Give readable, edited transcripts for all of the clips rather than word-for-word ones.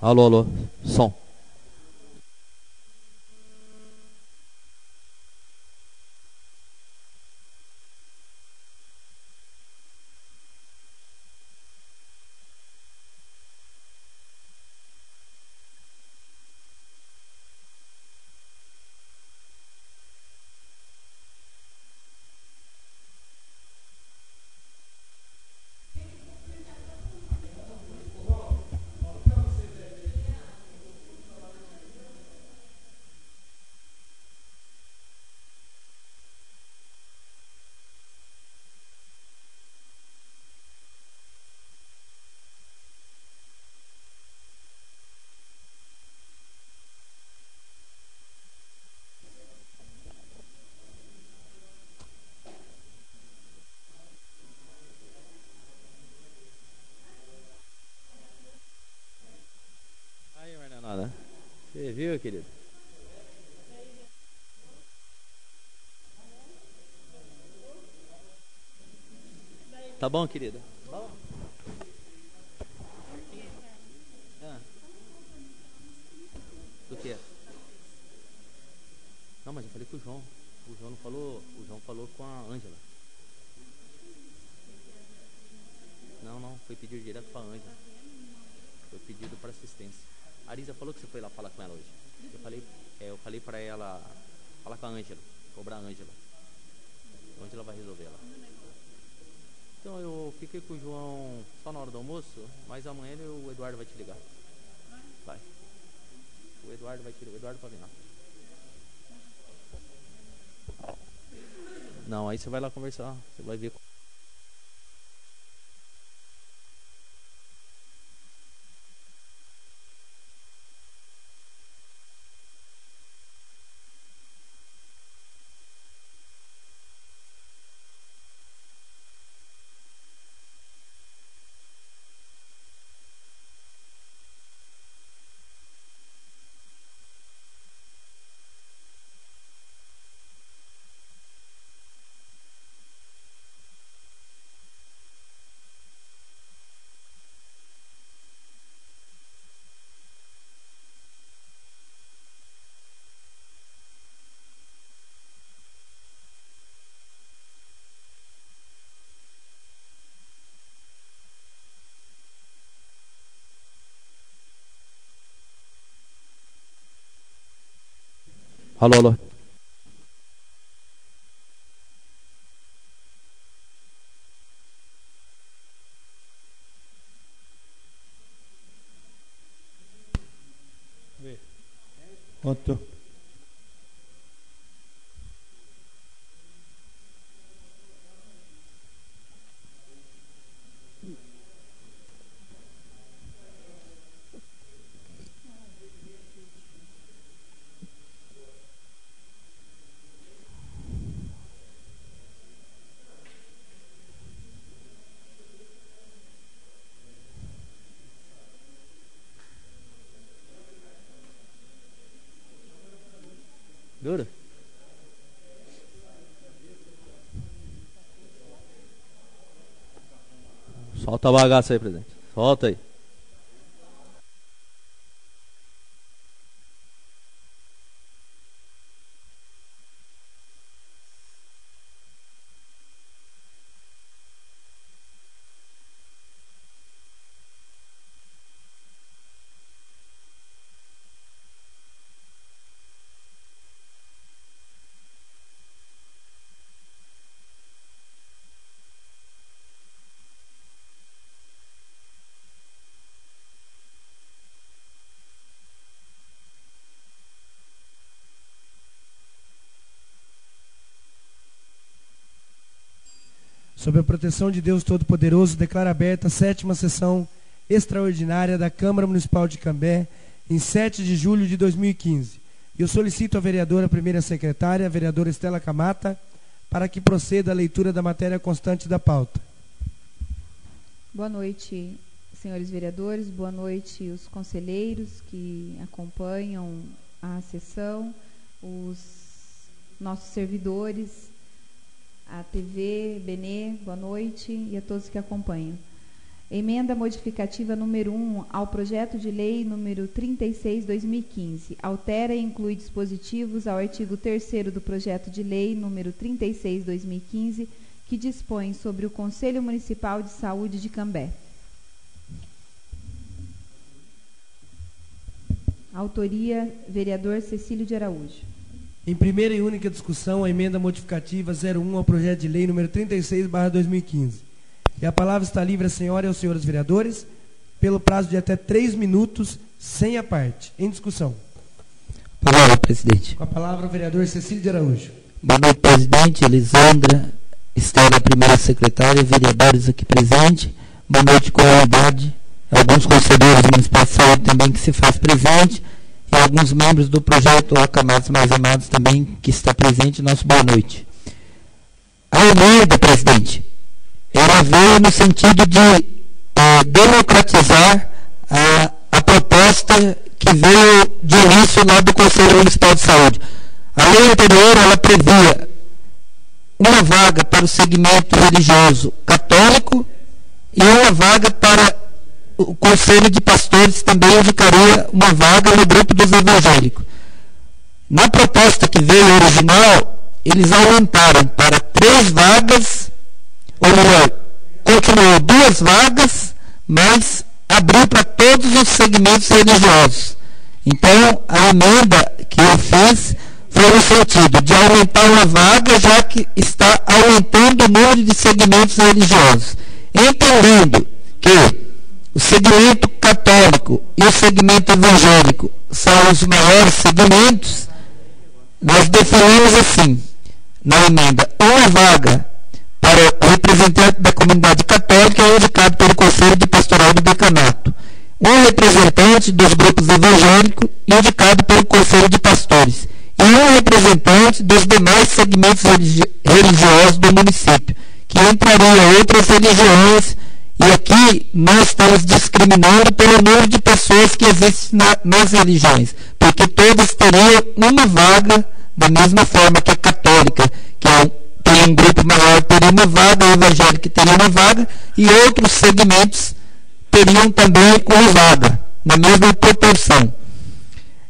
Alô, alô, som. Aí, Marnanada. Você viu, querido? Tá bom, querida? Bom. Ah, do que? Não, mas eu falei com o João. O João não falou. O João falou com a Ângela. Não, não. Foi pedido direto pra Ângela. Foi pedido para assistência. A Arisa falou que você foi lá falar com ela hoje. Eu falei pra ela falar com a Ângela. Cobrar a Ângela. A Ângela vai resolver ela. Então eu fiquei com o João só na hora do almoço, mas amanhã o Eduardo vai te ligar. Vai. O Eduardo vai te ligar. O Eduardo pode vir lá. Não, aí você vai lá conversar. Você vai ver. Alô, alô. Pronto. Jura? Solta a bagaça aí, presidente. Solta aí. Sob a proteção de Deus Todo-Poderoso, declaro aberta a 7ª sessão extraordinária da Câmara Municipal de Cambé, em 7 de julho de 2015. Eu solicito à vereadora primeira secretária, a vereadora Estela Camata, para que proceda a leitura da matéria constante da pauta. Boa noite, senhores vereadores, boa noite os conselheiros que acompanham a sessão, os nossos servidores, a TV, Benê, boa noite, e a todos que acompanham. Emenda modificativa número 1 ao projeto de lei número 36/2015. Altera e inclui dispositivos ao artigo 3º do projeto de lei número 36/2015, que dispõe sobre o Conselho Municipal de Saúde de Cambé. Autoria, vereador Cecílio de Araújo. Em primeira e única discussão, a emenda modificativa 01 ao projeto de lei número 36/2015. E a palavra está livre à senhora e aos senhores vereadores, pelo prazo de até 3 minutos, sem a parte. Em discussão. Palavra, presidente. Com a palavra o vereador Cecílio de Araújo. Boa noite, presidente. Elisandra, Estela, primeira secretária, vereadores aqui presentes. Boa noite, comunidade. Alguns conselheiros municipais de saúde também que se faz presente. E alguns membros do projeto Acamados Mais Amados também que está presente. Nosso boa noite. A emenda, presidente, ela veio no sentido de democratizar a proposta que veio de início lá do Conselho Municipal de Saúde. A lei anterior, ela previa uma vaga para o segmento religioso católico e uma vaga para o Conselho de Pastores, também indicaria uma vaga no grupo dos evangélicos. Na proposta que veio original, eles aumentaram para 3 vagas, ou melhor, continuou 2 vagas, mas abriu para todos os segmentos religiosos. Então, a emenda que eu fiz foi no sentido de aumentar uma vaga, já que está aumentando o número de segmentos religiosos. Entendendo que o segmento católico e o segmento evangélico são os maiores segmentos, nós definimos assim, na emenda, uma vaga para o representante da comunidade católica é indicado pelo Conselho de Pastoral do Decanato. Um representante dos grupos evangélicos indicado pelo Conselho de Pastores. E um representante dos demais segmentos religiosos do município, que entraria outras religiões. E aqui nós estamos discriminando pelo número de pessoas que existem nas religiões, porque todas teriam uma vaga, da mesma forma que a católica, que tem um grupo maior, teria uma vaga, o evangélico teria uma vaga, e outros segmentos teriam também uma vaga, na mesma proporção.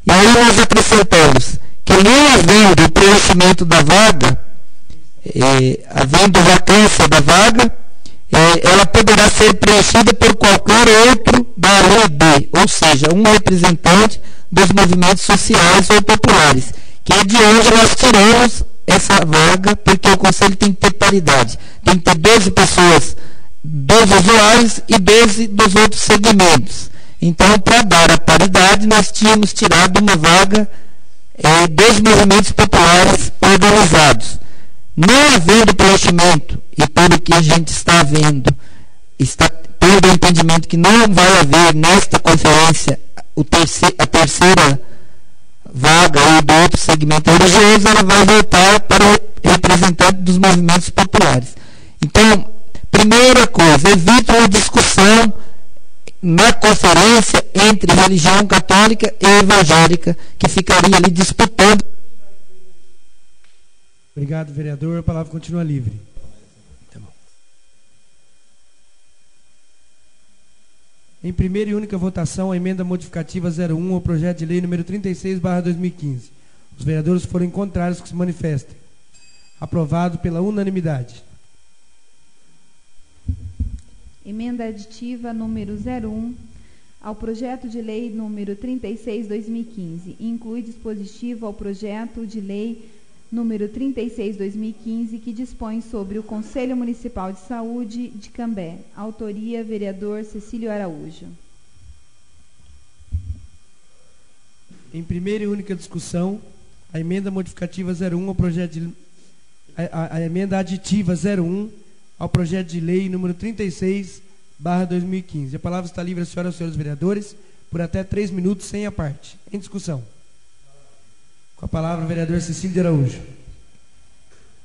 E aí nós acrescentamos que não havendo o preenchimento da vaga, havendo vacância da vaga, ela poderá ser preenchida por qualquer outro da lei B, ou seja, um representante dos movimentos sociais ou populares, que é de onde nós tiramos essa vaga, porque o Conselho tem que ter paridade. Tem que ter 12 pessoas, 12 usuários e 12 dos outros segmentos. Então, para dar a paridade, nós tínhamos tirado uma vaga dos movimentos populares organizados. Não havendo preenchimento, e pelo que a gente está vendo, está tendo o entendimento que não vai haver nesta conferência a terceira vaga ou do outro segmento religioso, ela vai voltar para o representante dos movimentos populares. Então, primeira coisa, evita uma discussão na conferência entre religião católica e evangélica, que ficaria ali disputando. Obrigado, vereador. A palavra continua livre. Tá bom. Em primeira e única votação, a emenda modificativa 01 ao projeto de lei número 36/2015. Os vereadores foram contrários que se manifestem. Aprovado pela unanimidade. Emenda aditiva número 01 ao projeto de lei número 36/2015. Inclui dispositivo ao projeto de lei número 36/2015, que dispõe sobre o Conselho Municipal de Saúde de Cambé. Autoria, vereador Cecílio Araújo. Em primeira e única discussão, a emenda modificativa 01 ao projeto de a emenda aditiva 01 ao projeto de lei número 36/2015. A palavra está livre à senhora e aos senhores vereadores por até 3 minutos, sem a parte. Em discussão. Com a palavra o vereador Cecílio de Araújo.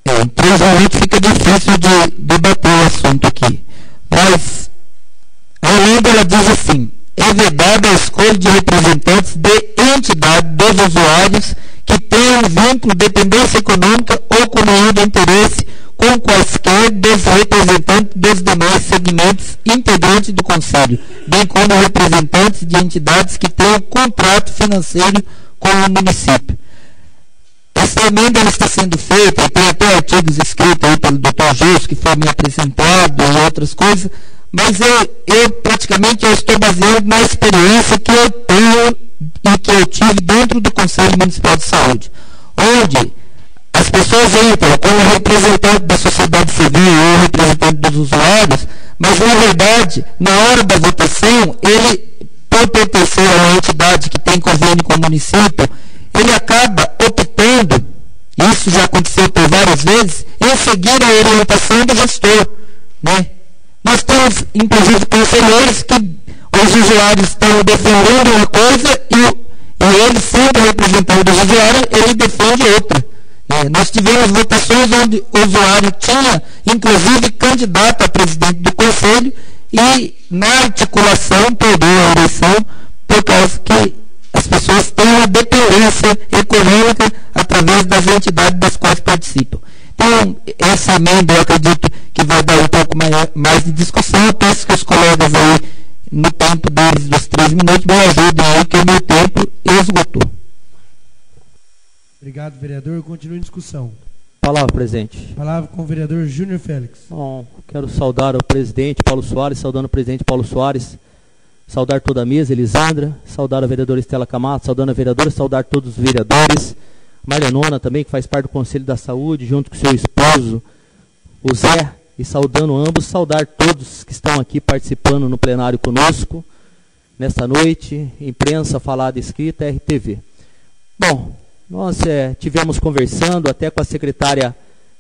Em 3 minutos fica difícil de debater o assunto aqui. Mas a emenda ela diz assim: é vedada a escolha de representantes de entidade dos usuários que tenham vínculo, dependência econômica ou comunhão de interesse com quaisquer dos representantes dos demais segmentos integrantes do Conselho, bem como representantes de entidades que tenham contrato financeiro com o município. Essa emenda está sendo feita, tem até artigos escritos aí pelo Dr. Gilson, que foi me apresentado, e outras coisas, mas eu praticamente estou baseado na experiência que eu tenho e que eu tive dentro do Conselho Municipal de Saúde, onde as pessoas entram como representante da sociedade civil ou representante dos usuários, mas na verdade, na hora da votação, ele, por pertencer a uma entidade que tem convênio com o município, ele acaba optando, isso já aconteceu por várias vezes, em seguir a orientação do gestor, né? Nós temos, inclusive, conselheiros que os usuários estão defendendo uma coisa e ele, sendo representante do usuário, ele defende outra. Nós tivemos votações onde o usuário tinha, inclusive, candidato a presidente do conselho e, na articulação, perdeu a eleição por causa que as pessoas têm uma dependência econômica através das entidades das quais participam. Então, essa emenda, eu acredito que vai dar um pouco mais de discussão. Eu peço que os colegas aí, no tempo deles, dos 3 minutos, me ajudem aí, que o meu tempo esgotou. Obrigado, vereador. Continue em discussão. Palavra, presidente. Palavra com o vereador Júnior Félix. Bom, quero saudar o presidente Paulo Soares, saudando o presidente Paulo Soares, saudar toda a mesa, Elisandra, saudar a vereadora Estela Camato, saudando a vereadora, saudar todos os vereadores, Marianona também, que faz parte do Conselho da Saúde, junto com seu esposo, o Zé, e saudando ambos, saudar todos que estão aqui participando no plenário conosco, nesta noite, imprensa, falada, escrita, RTV. Bom, nós tivemos conversando até com a secretária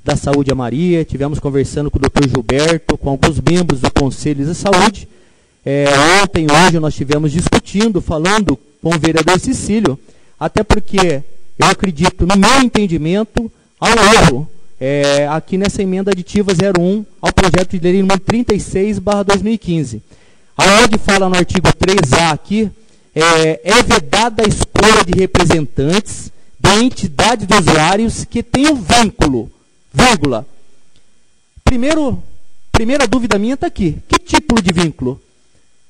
da Saúde, a Maria, tivemos conversando com o Dr. Gilberto, com alguns membros do Conselho da Saúde. Ontem, hoje, nós tivemos discutindo, falando com o vereador Cecílio, até porque eu acredito, no meu entendimento, há um erro aqui nessa emenda aditiva 01 ao projeto de lei número 36/2015. Aonde fala no artigo 3A aqui, é vedada a escolha de representantes da entidade de usuários que tenham vínculo, vírgula. Primeira dúvida minha está aqui. Que tipo de vínculo?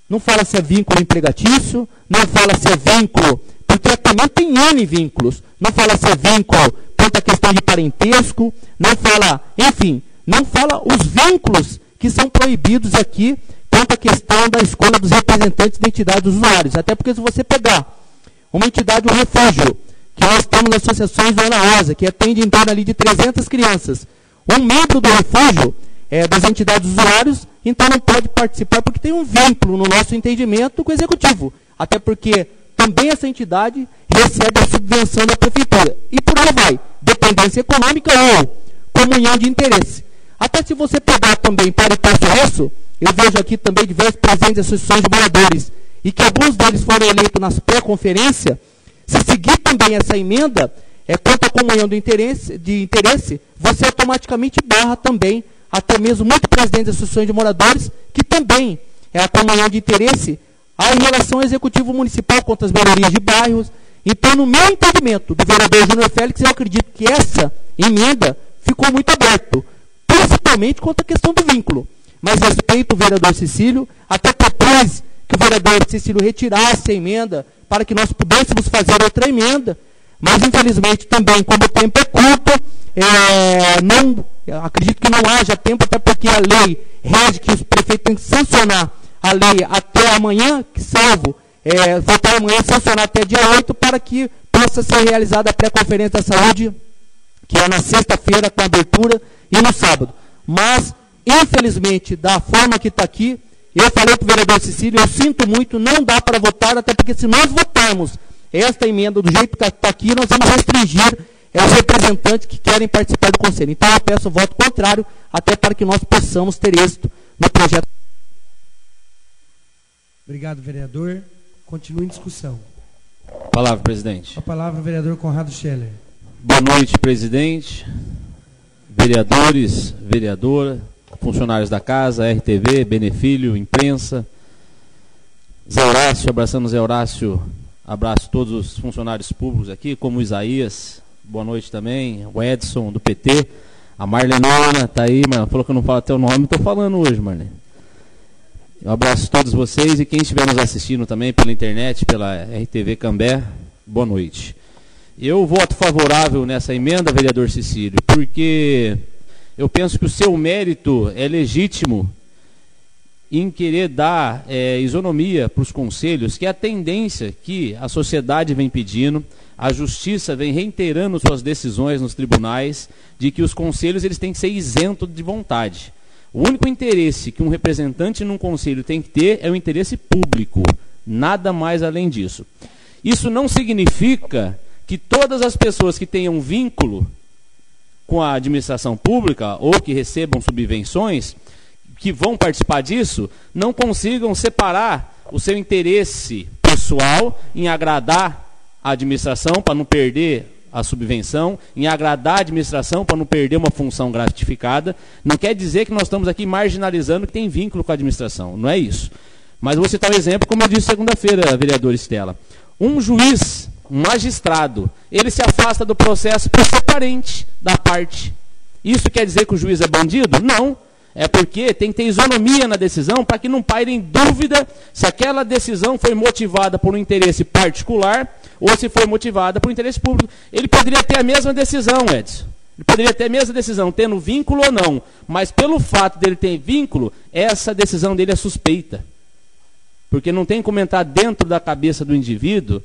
Não fala se é vínculo empregatício, não fala se é vínculo, porque também tem N vínculos. Não fala se é vínculo quanto à questão de parentesco, não fala, enfim, não fala os vínculos que são proibidos aqui quanto à questão da escolha dos representantes da entidade dos usuários. Até porque se você pegar uma entidade, um refúgio, que nós temos nas associações da Ana Rosa, que atende em torno ali de 300 crianças. Um membro do refúgio, das entidades dos usuários, então não pode participar porque tem um vínculo, no nosso entendimento, com o executivo. Até porque também essa entidade recebe a subvenção da prefeitura. E por aí vai, dependência econômica ou comunhão de interesse. Até se você pegar também para o passo, eu vejo aqui também diversos presidentes de associações de moradores, e que alguns deles foram eleitos nas pré-conferências. Se seguir também essa emenda, quanto à comunhão de interesse, você automaticamente barra também, até mesmo muitos presidentes de associações de moradores, que também é a comunhão de interesse em relação ao executivo municipal contra as melhorias de bairros. Então, no meu entendimento do vereador Júnior Félix, eu acredito que essa emenda ficou muito aberta, principalmente quanto à questão do vínculo. Mas respeito o vereador Cecílio, até propus que o vereador Cecílio retirasse a emenda, para que nós pudéssemos fazer outra emenda, mas infelizmente também, como o tempo é curto, acredito que não haja tempo, até porque a lei rege que os prefeitos têm que sancionar a lei até amanhã, que salvo, votar amanhã, sancionar até dia 8, para que possa ser realizada a pré-conferência da saúde, que é na sexta-feira, com abertura, e no sábado. Mas, infelizmente, da forma que está aqui, eu falei para o vereador Cecílio, eu sinto muito, não dá para votar, até porque se nós votarmos esta emenda do jeito que está aqui, nós vamos restringir os representantes que querem participar do conselho. Então, eu peço o voto contrário, até para que nós possamos ter êxito no projeto. Obrigado, vereador. Continue em discussão. Palavra, presidente. A palavra, vereador Conrado Scheller. Boa noite, presidente, vereadores, vereadora, funcionários da casa, RTV, Benefílio, imprensa, Zé Horácio, abraçando Zé Horácio, abraço todos os funcionários públicos aqui, como o Isaías, boa noite também, o Edson, do PT, A Marlenona está aí, mas falou que eu não falo teu nome, estou falando hoje, Marlene. Um abraço a todos vocês e quem estiver nos assistindo também pela internet, pela RTV Cambé, boa noite. Eu voto favorável nessa emenda, vereador Cecílio, porque eu penso que o seu mérito é legítimo em querer dar isonomia para os conselhos, que é a tendência que a sociedade vem pedindo, a justiça vem reiterando suas decisões nos tribunais, de que os conselhos eles têm que ser isentos de vontade. O único interesse que um representante num conselho tem que ter é o interesse público, nada mais além disso. Isso não significa que todas as pessoas que tenham vínculo com a administração pública ou que recebam subvenções, que vão participar disso, não consigam separar o seu interesse pessoal em agradar a administração para não perder a subvenção, em agradar a administração para não perder uma função gratificada. Não quer dizer que nós estamos aqui marginalizando que tem vínculo com a administração, não é isso. Mas eu vou citar um exemplo, como eu disse segunda-feira, vereador Estela. Um juiz, um magistrado, ele se afasta do processo por ser parente da parte. Isso quer dizer que o juiz é bandido? Não. É porque tem que ter isonomia na decisão para que não paire em dúvida se aquela decisão foi motivada por um interesse particular ou se foi motivada por um interesse público. Ele poderia ter a mesma decisão, Edson. Ele poderia ter a mesma decisão, tendo vínculo ou não. Mas pelo fato dele ter vínculo, essa decisão dele é suspeita. Porque não tem como entrar dentro da cabeça do indivíduo,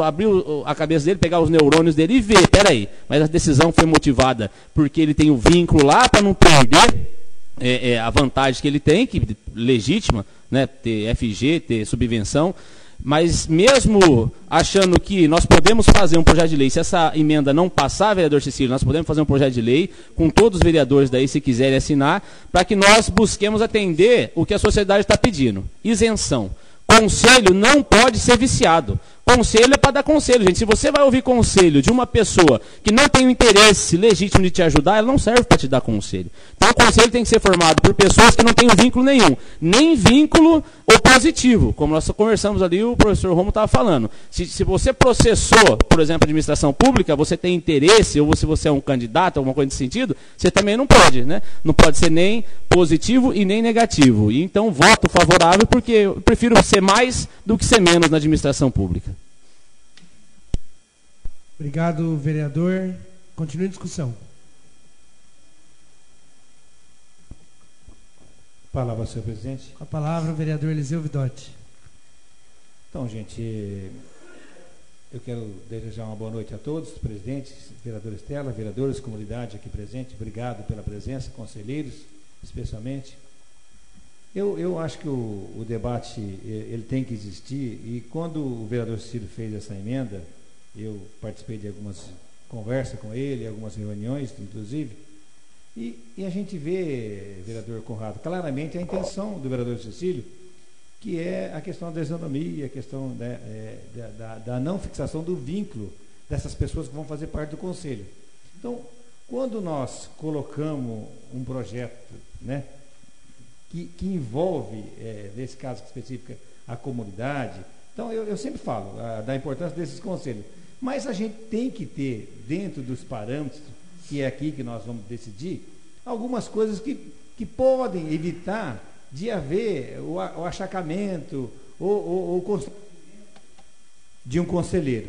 abrir a cabeça dele, pegar os neurônios dele e ver, peraí, mas a decisão foi motivada porque ele tem o vínculo lá para não perder a vantagem que ele tem, que legítima, né, ter FG, ter subvenção, mas mesmo achando que nós podemos fazer um projeto de lei, se essa emenda não passar, vereador Cecílio, nós podemos fazer um projeto de lei com todos os vereadores daí, se quiserem assinar, para que nós busquemos atender o que a sociedade está pedindo. Isenção. Conselho não pode ser viciado. Conselho é para dar conselho, gente. Se você vai ouvir conselho de uma pessoa que não tem o interesse legítimo de te ajudar, ela não serve para te dar conselho. Então, o conselho tem que ser formado por pessoas que não têm vínculo nenhum. Nem vínculo opositivo. Como nós conversamos ali, o professor Romo estava falando. Se você processou, por exemplo, a administração pública, você tem interesse, ou se você é um candidato, alguma coisa nesse sentido, você também não pode, né? Não pode ser nem positivo e nem negativo. E, então, voto favorável, porque eu prefiro ser mais do que ser menos na administração pública. Obrigado, vereador. Continue a discussão. Palavra, senhor presidente. Com a palavra, o vereador Eliseu Vidotti. Então, gente, eu quero desejar uma boa noite a todos, presidentes, vereador Estela, vereadores, comunidade aqui presente. Obrigado pela presença, conselheiros, especialmente. Eu acho que o debate ele tem que existir, e quando o vereador Ciro fez essa emenda, eu participei de algumas conversas com ele, algumas reuniões, inclusive, e a gente vê, vereador Conrado, claramente a intenção do vereador Cecílio, que é a questão da isonomia, a questão da não fixação do vínculo dessas pessoas que vão fazer parte do conselho. Então, quando nós colocamos um projeto, né, que envolve, nesse caso específico, a comunidade, então eu sempre falo da importância desses conselhos. Mas a gente tem que ter, dentro dos parâmetros, que é aqui que nós vamos decidir, algumas coisas que podem evitar de haver o achacamento ou de um conselheiro.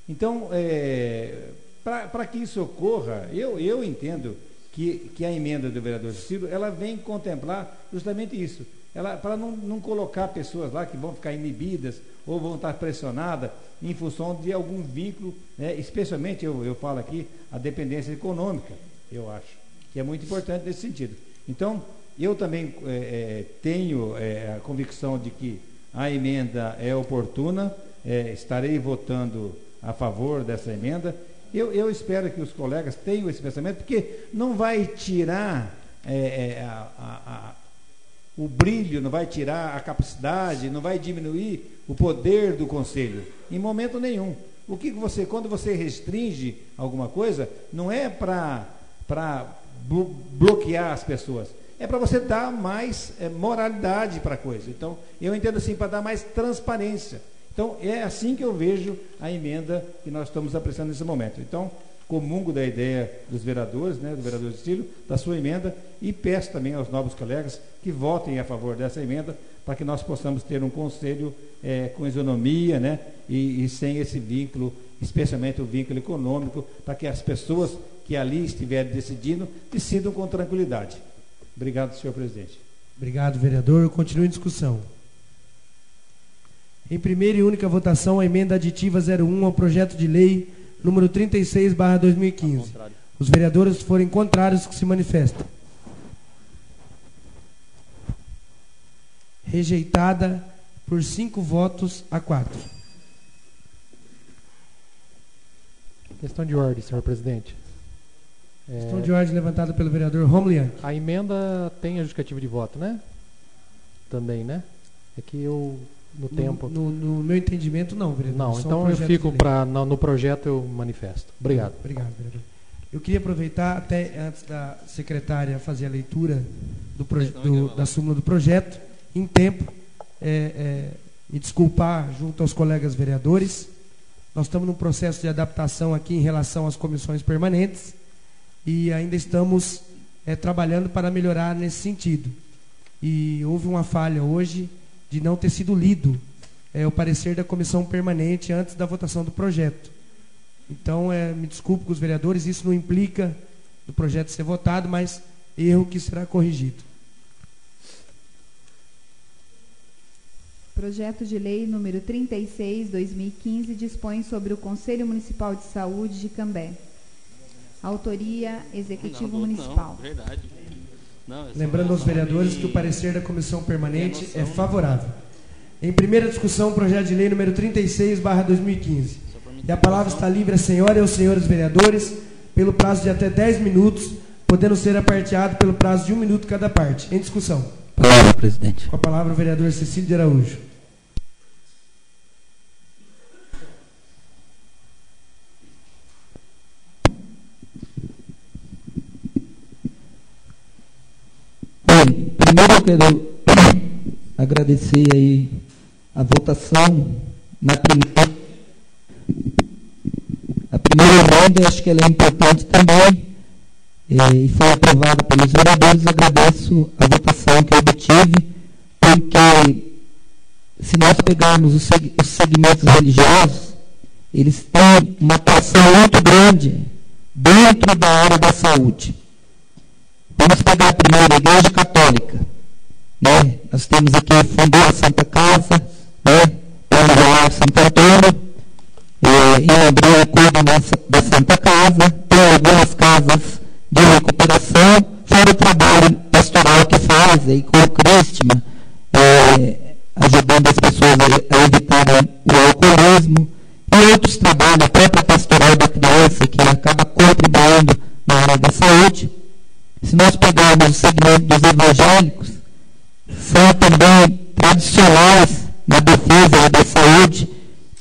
Então, para que isso ocorra, eu entendo que a emenda do vereador Ciro, ela vem contemplar justamente isso. Para não colocar pessoas lá que vão ficar inibidas ou vão estar pressionadas em função de algum vínculo, né, especialmente, eu falo aqui, a dependência econômica, eu acho, que é muito importante nesse sentido. Então, eu também tenho a convicção de que a emenda é oportuna, estarei votando a favor dessa emenda. Eu espero que os colegas tenham esse pensamento, porque não vai tirar o brilho, não vai tirar a capacidade, não vai diminuir o poder do conselho, em momento nenhum. Quando você restringe alguma coisa, não é para bloquear as pessoas, é para você dar mais moralidade para a coisa. Então, eu entendo assim, para dar mais transparência. Então, é assim que eu vejo a emenda que nós estamos apreciando nesse momento. Então, comungo da ideia dos vereadores, né, do vereador Cecílio, da sua emenda, e peço também aos novos colegas que votem a favor dessa emenda, para que nós possamos ter um conselho com isonomia, né, e sem esse vínculo, especialmente o vínculo econômico, para que as pessoas que ali estiverem decidindo, decidam com tranquilidade. Obrigado, senhor presidente. Obrigado, vereador. Continue em discussão. Em primeira e única votação, a emenda aditiva 01 ao projeto de lei número 36/2015. Os vereadores forem contrários que se manifestam. Rejeitada por 5 votos a 4. Questão de ordem, senhor presidente. Questão de ordem levantada pelo vereador Romulo. A emenda tem a justificativa de voto, né? Também, né? É que eu, no tempo... No meu entendimento, não, vereador. Não, então eu fico no projeto, eu manifesto. Obrigado. Obrigado, vereador. Eu queria aproveitar, até antes da secretária fazer a leitura da súmula do projeto, em tempo, me desculpar junto aos colegas vereadores. Nós estamos num processo de adaptação aqui em relação às comissões permanentes e ainda estamos trabalhando para melhorar nesse sentido. E houve uma falha hoje de não ter sido lido o parecer da comissão permanente antes da votação do projeto. Então, me desculpe com os vereadores, isso não implica no projeto ser votado, mas erro que será corrigido. Projeto de lei número 36/2015 dispõe sobre o Conselho Municipal de Saúde de Cambé. Autoria Executivo Municipal. Não, verdade. Lembrando aos vereadores que o parecer da comissão permanente é favorável. Em primeira discussão, projeto de lei número 36/2015. E a palavra está livre à senhora e aos senhores vereadores pelo prazo de até 10 minutos, podendo ser aparteado pelo prazo de 1 minuto cada parte. Em discussão. Palavra, presidente. Com a palavra o vereador Cecílio de Araújo. Bem, primeiro eu quero agradecer aí a votação na primeira. A primeira emenda, acho que ela é importante também, e foi aprovada pelos vereadores. Agradeço a votação que eu obtive, porque se nós pegarmos os segmentos religiosos, eles têm uma atuação muito grande dentro da área da saúde. Vamos pegar primeiro a Igreja Católica, né? Nós temos aqui o Fundou a Santa Casa, né? O Santo Antônio, em André cuida da Santa Casa, tem algumas casas de recuperação, fora o trabalho pastoral que faz aí com o Cristima, ajudando as pessoas a evitarem o alcoolismo, e outros trabalhos, a própria pastoral da criança, que acaba contribuindo na área da saúde. Se nós pegarmos o segmento dos evangélicos, são também tradicionais na defesa da saúde.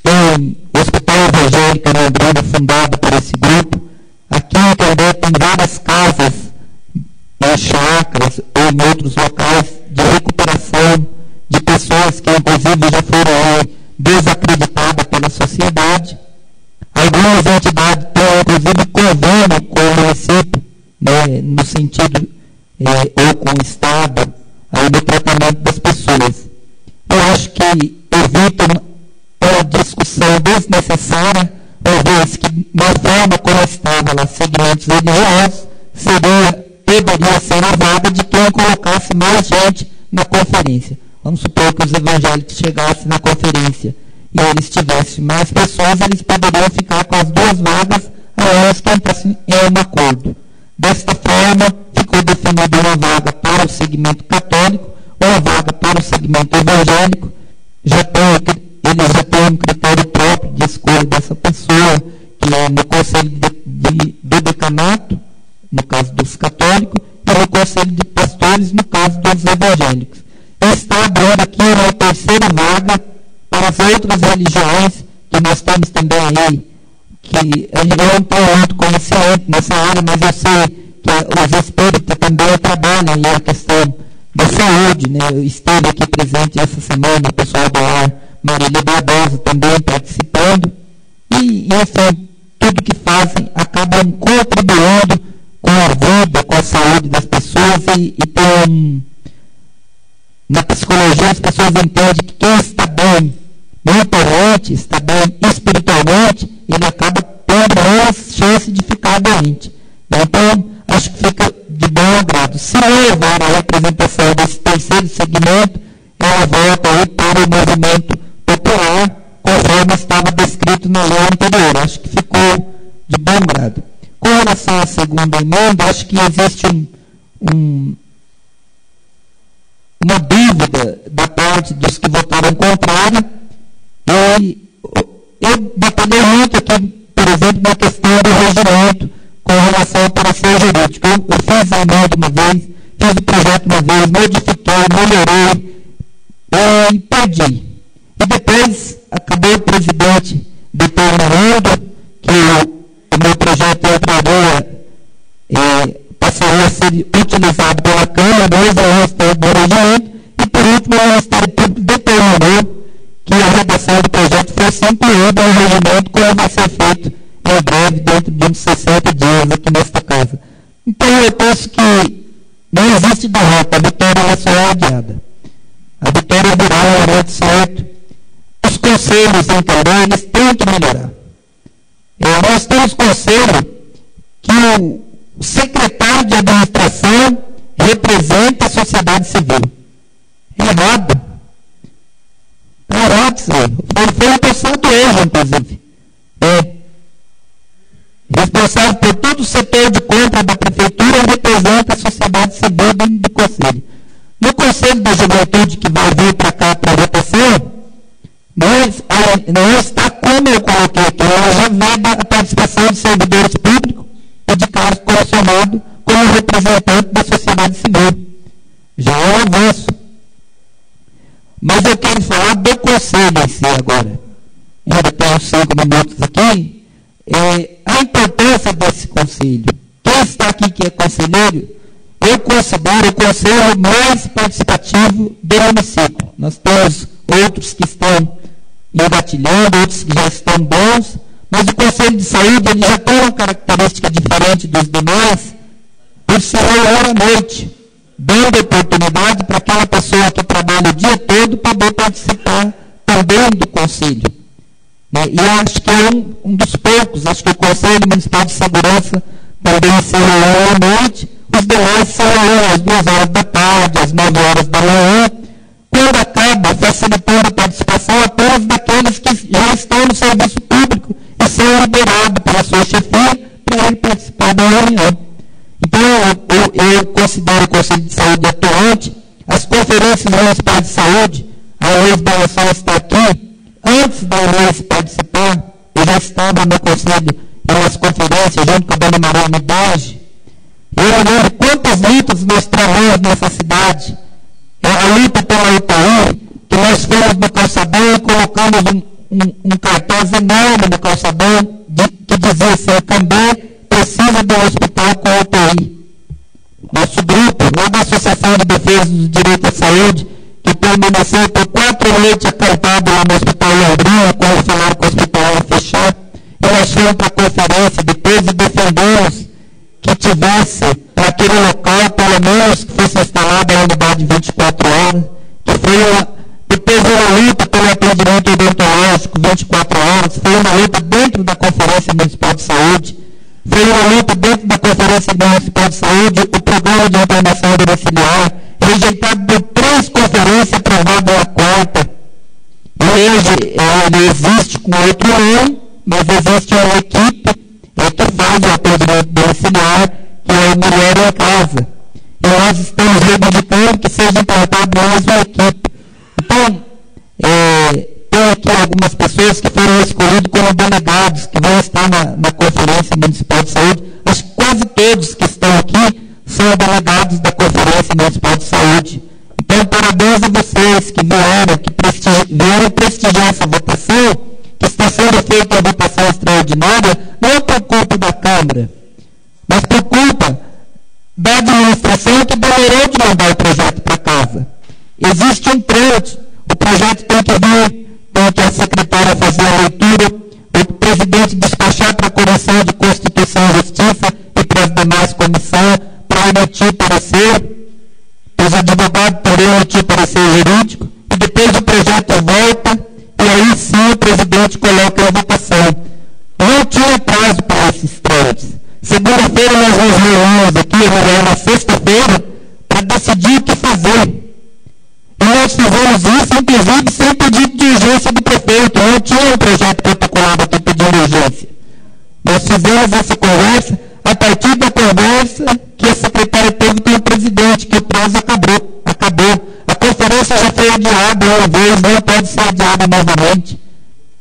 Tem o Hospital Evangélico em Londrina, fundado por esse grupo. Aqui em Cambé tem várias casas em chácaras ou em outros locais de recuperação de pessoas que inclusive já foram desacreditadas pela sociedade. Algumas entidades têm inclusive convênio com o município, né, no sentido, ou com o Estado, aí no tratamento das pessoas. Eu acho que evita uma discussão desnecessária, uma vez que, na forma como estava lá, segmentos religiosos, poderia ser a vaga de quem colocasse mais gente na conferência. Vamos supor que os evangélicos chegassem na conferência e eles tivessem mais pessoas, eles poderiam ficar com as 2 vagas, a elas que entrassem em um acordo. Desta forma, ficou definida uma vaga para o segmento católico, uma vaga para o segmento evangélico. Eles já têm um critério próprio de escolha dessa pessoa, que é no Conselho do Decanato, no caso dos católicos, e no Conselho de Pastores, no caso dos evangélicos. Está abrindo aqui uma 3ª vaga para as outras religiões, que nós temos também aí, que a gente não tem muito conhecimento nessa área, mas eu sei que os espíritas também trabalham aí a questão da saúde, né? Eu esteve aqui presente essa semana, o pessoal do ar, Marília Barbosa também participando, e enfim, tudo que fazem, acabam contribuindo com a vida, com a saúde das pessoas e tem na psicologia as pessoas entendem que quem está bem mentalmente, está bem espiritualmente, ele acaba tendo mais chance de ficar doente. Então, acho que fica de bom agrado. Se levar a representação desse terceiro segmento, ela volta aí para o movimento popular, conforme estava descrito na lei anterior. Acho que ficou de bom grado. Com relação à segunda emenda, acho que existe uma dúvida da parte dos que votaram contrário. E eu batalhei muito aqui, por exemplo, na questão do regimento com relação ao parecer jurídico. Eu fiz a emenda uma vez, fiz o projeto uma vez, modifiquei, melhorei e perdi. E depois acabou o presidente determinando que o meu projeto passaria a ser utilizado pela Câmara, desde o respeito do regimento, e por último o Ministério Público determinou que a redação do projeto fosse incluída no regimento, como vai ser feito em breve, dentro de uns 60 dias aqui nesta casa. Então eu penso que não existe derrota, a vitória só é adiada. A vitória virá no momento certo. Os conselhos, então, eles têm que melhorar. Nós temos conselho que o secretário de administração representa a sociedade civil. Errado. Está errado isso aí. Foi repassado hoje, inclusive. Responsável por todo o setor de compra da prefeitura representa a sociedade civil do conselho. No Conselho da Juventude, que vai vir para cá para a votação, não está como eu coloquei aqui, ela já veda a participação de servidores públicos e de cargos comissionados como representante da sociedade civil. Já é um avanço. Mas eu quero falar do Conselho em si agora. Ainda tenho 5 minutos aqui. A importância desse Conselho. Quem está aqui que é conselheiro, eu considero o Conselho mais participativo do município. Nós temos outros que estão engatilhando, outros que já estão bons, mas o Conselho de Saúde ele já tem uma característica diferente dos demais, por ser hora à noite, dando oportunidade para aquela pessoa que trabalha o dia todo poder participar também do Conselho. E acho que é um dos poucos, acho que o Conselho Municipal de Segurança também se reúne à noite, os demais se reúnem às 2 horas da tarde, às 9 horas da manhã, quando acaba facilitando a participação apenas daqueles que já estão no serviço público e são liberados pela sua chefia para ele participar da reunião. Então, eu considero o Conselho de Saúde atuante, as conferências municipais de saúde, a Luiz Balançol está aqui, antes da Luiz participar, eu já estava no Conselho e nas conferências, junto com a dona Maria Midage. Eu lembro quantas lutas nós travamos nessa cidade. A luta pela UTI, que nós fomos no calçadão e colocamos um cartaz enorme no calçadão que dizia assim: Cambé precisa de um hospital com UTI. Nosso grupo, lá da Associação de Defesa dos Direitos à Saúde, que permaneceu por 4 noites acampado lá no Hospital Londrina, quando falaram que o hospital ia fechar, e nós fomos para a conferência depois e defendemos que tivesse para aquele local, pelo menos que fosse instalada a unidade 24 horas, que foi depois uma luta pelo atendimento odontológico 24 horas, foi uma luta dentro da Conferência Municipal de Saúde, foi uma luta dentro da Conferência Municipal de Saúde, o programa de internação domiciliar, rejeitado por 3 conferências, aprovado na 4ª. E hoje ele existe com outro nome, mas existe uma equipe que faz o atendimento domiciliar, que é o Mulher em Casa. E nós estamos reivindicando que seja implantada mais uma equipe. Então, tem aqui algumas pessoas que foram escolhidas como delegados, que vão estar na Conferência Municipal de Saúde. Acho que quase todos que estão aqui são delegados da Conferência Municipal de Saúde. Então, parabéns a vocês que vieram prestigiar essa votação, que está sendo feita a votação extraordinária, não por culpa da Câmara, mas por culpa da administração que demorou de mandar o projeto para casa. Existe um trâmite, o projeto tem que vir, tem que a secretária fazer a leitura, o presidente despachar para a comissão nós fizemos isso, inclusive, sem pedido de urgência do prefeito. Não tinha um projeto protocolado aqui pedindo urgência. Nós fizemos essa conversa a partir da conversa que a secretária teve com o presidente, que o prazo acabou. A conferência já foi adiada uma vez, não pode ser adiada novamente.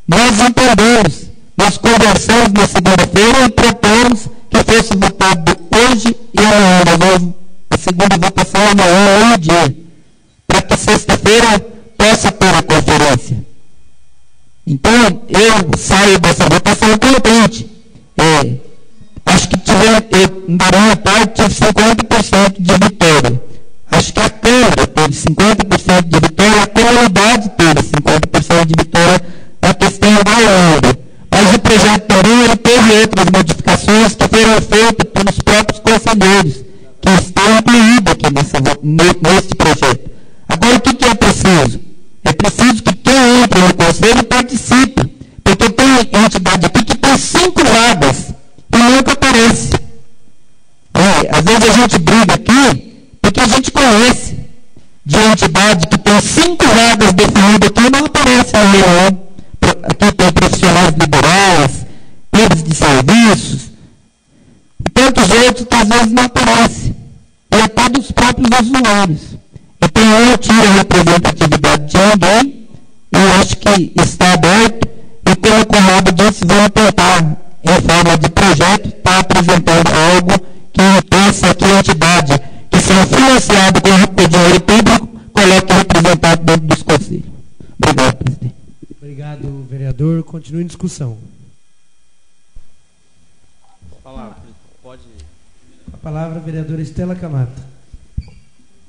Nós entendemos, nós conversamos na segunda-feira e propomos que fosse votado hoje e amanhã. A segunda votação é amanhã, meio-dia, para que sexta-feira possa ter a conferência. Então, eu saio dessa votação contente. Acho que da minha parte, tive 50% de vitória. Acho que a Câmara teve 50% de vitória, a comunidade teve 50% de vitória na questão da obra. Mas o projeto também ele teve outras modificações que foram feitas pelos próprios conselheiros, que estão incluídos aqui nesse projeto. Agora, o que é preciso? É preciso que quem entra no conselho participe, porque tem entidade aqui que tem 5 vagas e nunca aparece. Às vezes a gente briga aqui porque a gente conhece de entidade que tem 5 vagas definidas aqui e não aparece na reunião. Aqui tem profissionais liberais, clubes de serviços, e tantos outros que às vezes não aparecem. E até dos próprios usuários. Então eu não tiro a representatividade de ninguém, eu acho que está aberto, e como o Rob disse, vamos tentar, em forma de projeto, estar apresentando algo que impeça que a entidade que seja financiada com dinheiro público coloque representado dentro dos conselhos. Obrigado, presidente. Obrigado, vereador. Continue em discussão. Pode. A palavra, a vereadora Estela Camata.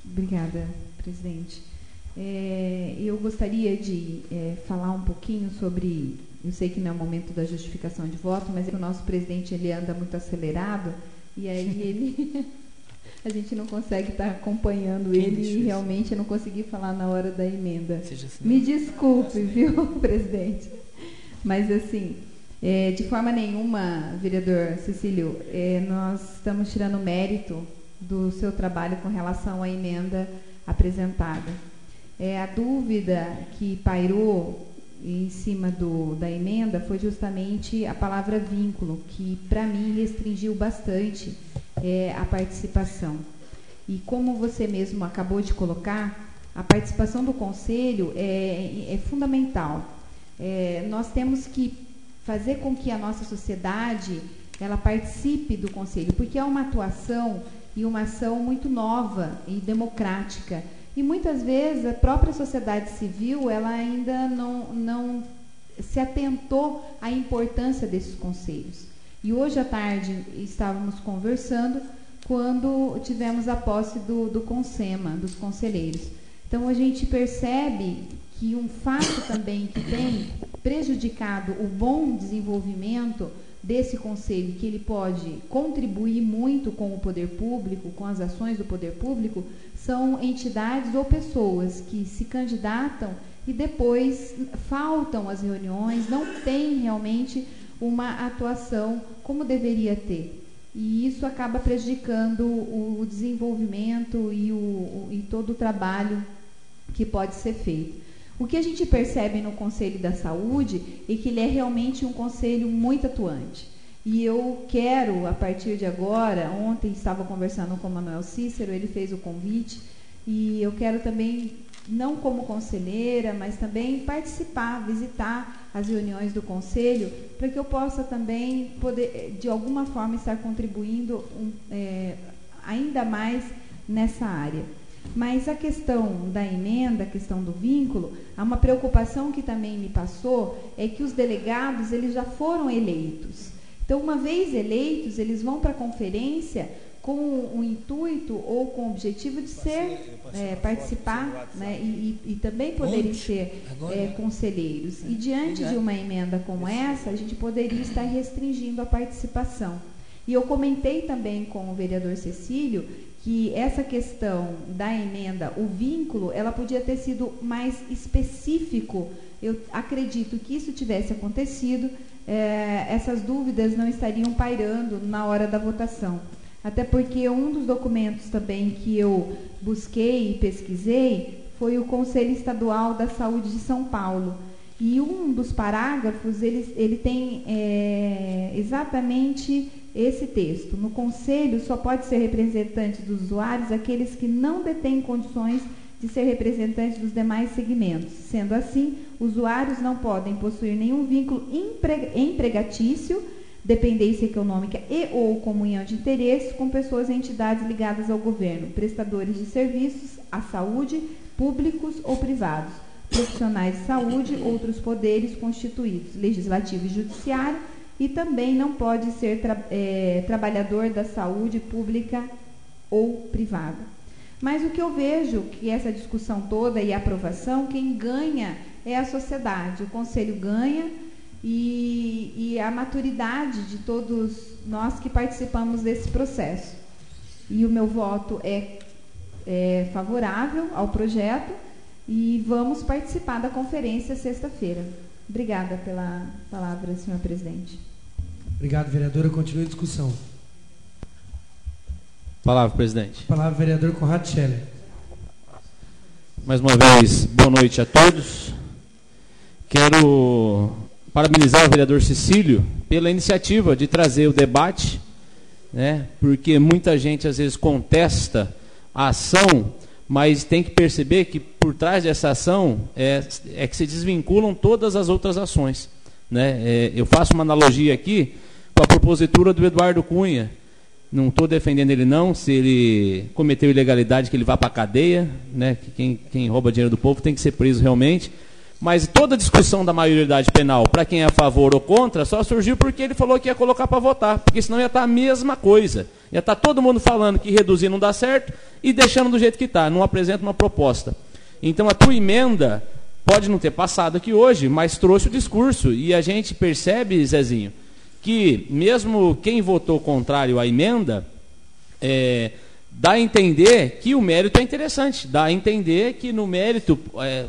Obrigada, presidente. Eu gostaria de falar um pouquinho sobre, eu sei que não é o momento da justificação de voto, mas o nosso presidente ele anda muito acelerado e aí a gente não consegue estar acompanhando ele e realmente eu não consegui falar na hora da emenda. Me desculpe, viu, presidente? Mas assim, de forma nenhuma, vereador Cecílio, nós estamos tirando mérito do seu trabalho com relação à emenda apresentada. A dúvida que pairou em cima da emenda foi justamente a palavra vínculo, que para mim restringiu bastante a participação. E como você mesmo acabou de colocar, a participação do conselho é fundamental. Nós temos que fazer com que a nossa sociedade ela participe do conselho, porque é uma atuação e uma ação muito nova e democrática. E muitas vezes a própria sociedade civil ela ainda não se atentou à importância desses conselhos. E hoje à tarde estávamos conversando quando tivemos a posse do CONSEMA, dos conselheiros. Então a gente percebe que um fato também que tem prejudicado o bom desenvolvimento desse conselho, que ele pode contribuir muito com o poder público, com as ações do poder público, são entidades ou pessoas que se candidatam e depois faltam às reuniões, não tem realmente uma atuação como deveria ter. E isso acaba prejudicando o desenvolvimento e todo o trabalho que pode ser feito. O que a gente percebe no Conselho da Saúde é que ele é realmente um conselho muito atuante. E eu quero, a partir de agora, ontem estava conversando com o Manuel Cícero, ele fez o convite, e eu quero também, não como conselheira, mas também participar, visitar as reuniões do Conselho, para que eu possa também poder, de alguma forma, estar contribuindo ainda mais nessa área. Mas a questão da emenda, a questão do vínculo, há uma preocupação que também me passou, é que os delegados eles já foram eleitos. Então, uma vez eleitos, eles vão para a conferência com o intuito ou com o objetivo de participar, né, e também poderem ser conselheiros. E diante de uma emenda como essa, a gente poderia estar restringindo a participação. E eu comentei também com o vereador Cecílio que essa questão da emenda, o vínculo, ela podia ter sido mais específico. Eu acredito que isso tivesse acontecido, essas dúvidas não estariam pairando na hora da votação. Até porque um dos documentos também que eu busquei e pesquisei foi o Conselho Estadual da Saúde de São Paulo. E um dos parágrafos, ele tem exatamente esse texto. No Conselho, só pode ser representante dos usuários aqueles que não detêm condições de ser representante dos demais segmentos. Sendo assim, usuários não podem possuir nenhum vínculo empregatício, dependência econômica e ou comunhão de interesses com pessoas e entidades ligadas ao governo, prestadores de serviços à saúde, públicos ou privados, profissionais de saúde, outros poderes constituídos, legislativo e judiciário, e também não pode ser trabalhador da saúde pública ou privada. Mas o que eu vejo que essa discussão toda e a aprovação, quem ganha é a sociedade. O Conselho ganha e a maturidade de todos nós que participamos desse processo. E o meu voto é favorável ao projeto e vamos participar da conferência sexta-feira. Obrigada pela palavra, senhor presidente. Obrigado, vereadora. Continue a discussão. Palavra, presidente. Palavra, vereador Conrado Scheller. Mais uma vez, boa noite a todos. Quero parabenizar o vereador Cecílio pela iniciativa de trazer o debate, né, porque muita gente às vezes contesta a ação, mas tem que perceber que por trás dessa ação é que se desvinculam todas as outras ações, né? Eu faço uma analogia aqui com a propositura do Eduardo Cunha. Não estou defendendo ele não, se ele cometeu ilegalidade, que ele vá para a cadeia, né? Que quem rouba dinheiro do povo tem que ser preso realmente. Mas toda a discussão da maioridade penal, para quem é a favor ou contra, só surgiu porque ele falou que ia colocar para votar, porque senão ia estar a mesma coisa. Ia estar todo mundo falando que reduzir não dá certo e deixando do jeito que está, não apresenta uma proposta. Então a tua emenda pode não ter passado aqui hoje, mas trouxe o discurso. E a gente percebe, Zezinho, que mesmo quem votou contrário à emenda, dá a entender que o mérito é interessante, dá a entender que no mérito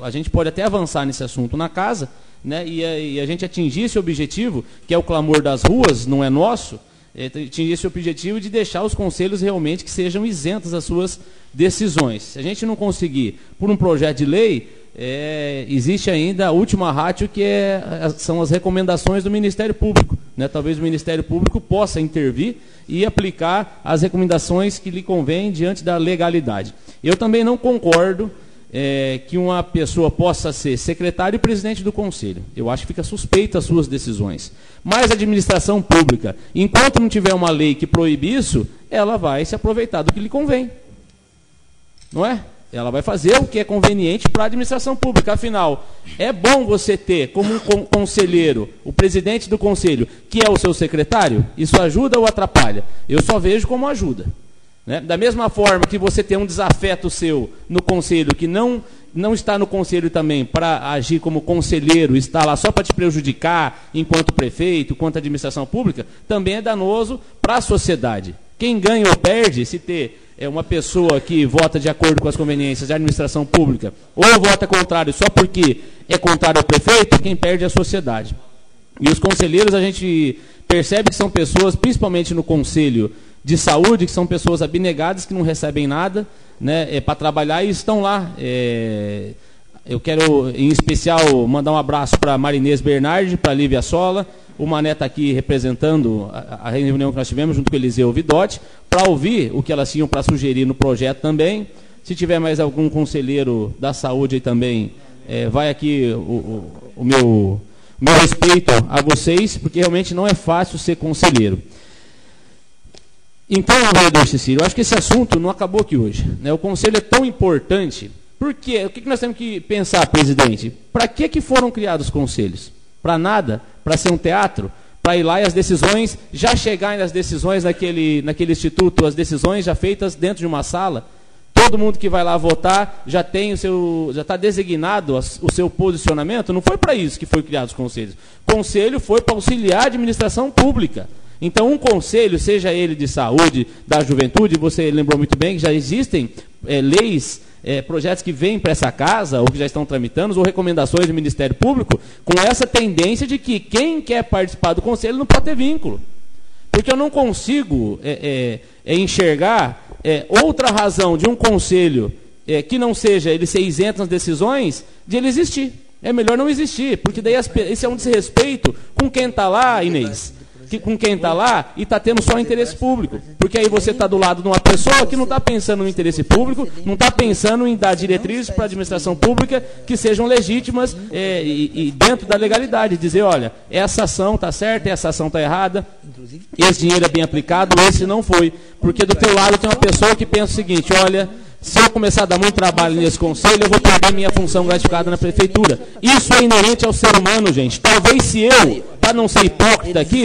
a gente pode até avançar nesse assunto na casa, né, e a gente atingir esse objetivo, que é o clamor das ruas, não é nosso, atingir esse objetivo de deixar os conselhos realmente que sejam isentos das suas decisões. Se a gente não conseguir, por um projeto de lei, existe ainda a última ratio, que são as recomendações do Ministério Público, né? Talvez o Ministério Público possa intervir e aplicar as recomendações que lhe convém diante da legalidade. Eu também não concordo que uma pessoa possa ser secretário e presidente do conselho. Eu acho que fica suspeita as suas decisões. Mas a administração pública, enquanto não tiver uma lei que proíbe isso, ela vai se aproveitar do que lhe convém. Não é? Ela vai fazer o que é conveniente para a administração pública. Afinal, é bom você ter como um conselheiro, o presidente do conselho, que é o seu secretário? Isso ajuda ou atrapalha? Eu só vejo como ajuda, né? Da mesma forma que você tem um desafeto seu no conselho, que não está no conselho também para agir como conselheiro, está lá só para te prejudicar enquanto prefeito, enquanto administração pública, também é danoso para a sociedade. Quem ganha ou perde, se ter uma pessoa que vota de acordo com as conveniências da administração pública, ou vota contrário só porque é contrário ao prefeito, quem perde é a sociedade. E os conselheiros, a gente percebe que são pessoas, principalmente no Conselho de Saúde, que são pessoas abnegadas, que não recebem nada, né, para trabalhar e estão lá. Eu quero, em especial, mandar um abraço para a Marinês Bernardi, para a Lívia Sola. O Mané está aqui representando a reunião que nós tivemos junto com o Eliseu Vidotti, para ouvir o que elas tinham para sugerir no projeto também. Se tiver mais algum conselheiro da saúde aí também, vai aqui o meu respeito a vocês, porque realmente não é fácil ser conselheiro. Então, vereador Cecílio, eu acho que esse assunto não acabou aqui hoje, né? O conselho é tão importante. Por quê? O que nós temos que pensar, presidente? Para que foram criados os conselhos? Para nada? Para ser um teatro? Para ir lá e as decisões, já chegarem as decisões naquele instituto, as decisões já feitas dentro de uma sala? Todo mundo que vai lá votar já tem já está designado o seu posicionamento? Não foi para isso que foi criado os conselhos. O conselho foi para auxiliar a administração pública. Então, um conselho, seja ele de saúde, da juventude, você lembrou muito bem que já existem leis, projetos que vêm para essa casa, ou que já estão tramitando, ou recomendações do Ministério Público, com essa tendência de que quem quer participar do conselho não pode ter vínculo. Porque eu não consigo enxergar outra razão de um conselho que não seja ele ser isento nas decisões, de ele existir. É melhor não existir, porque daí esse é um desrespeito com quem está lá, Inês, com quem está lá e está tendo só o interesse público. Porque aí você está do lado de uma pessoa que não está pensando no interesse público, não está pensando em dar diretrizes para a administração pública que sejam legítimas e dentro da legalidade. Dizer, olha, essa ação está certa, essa ação está errada, esse dinheiro é bem aplicado, esse não foi. Porque do teu lado tem uma pessoa que pensa o seguinte, olha, se eu começar a dar muito trabalho nesse conselho, eu vou perder minha função gratificada na prefeitura. Isso é inerente ao ser humano, gente. Talvez se eu, para não ser hipócrita aqui,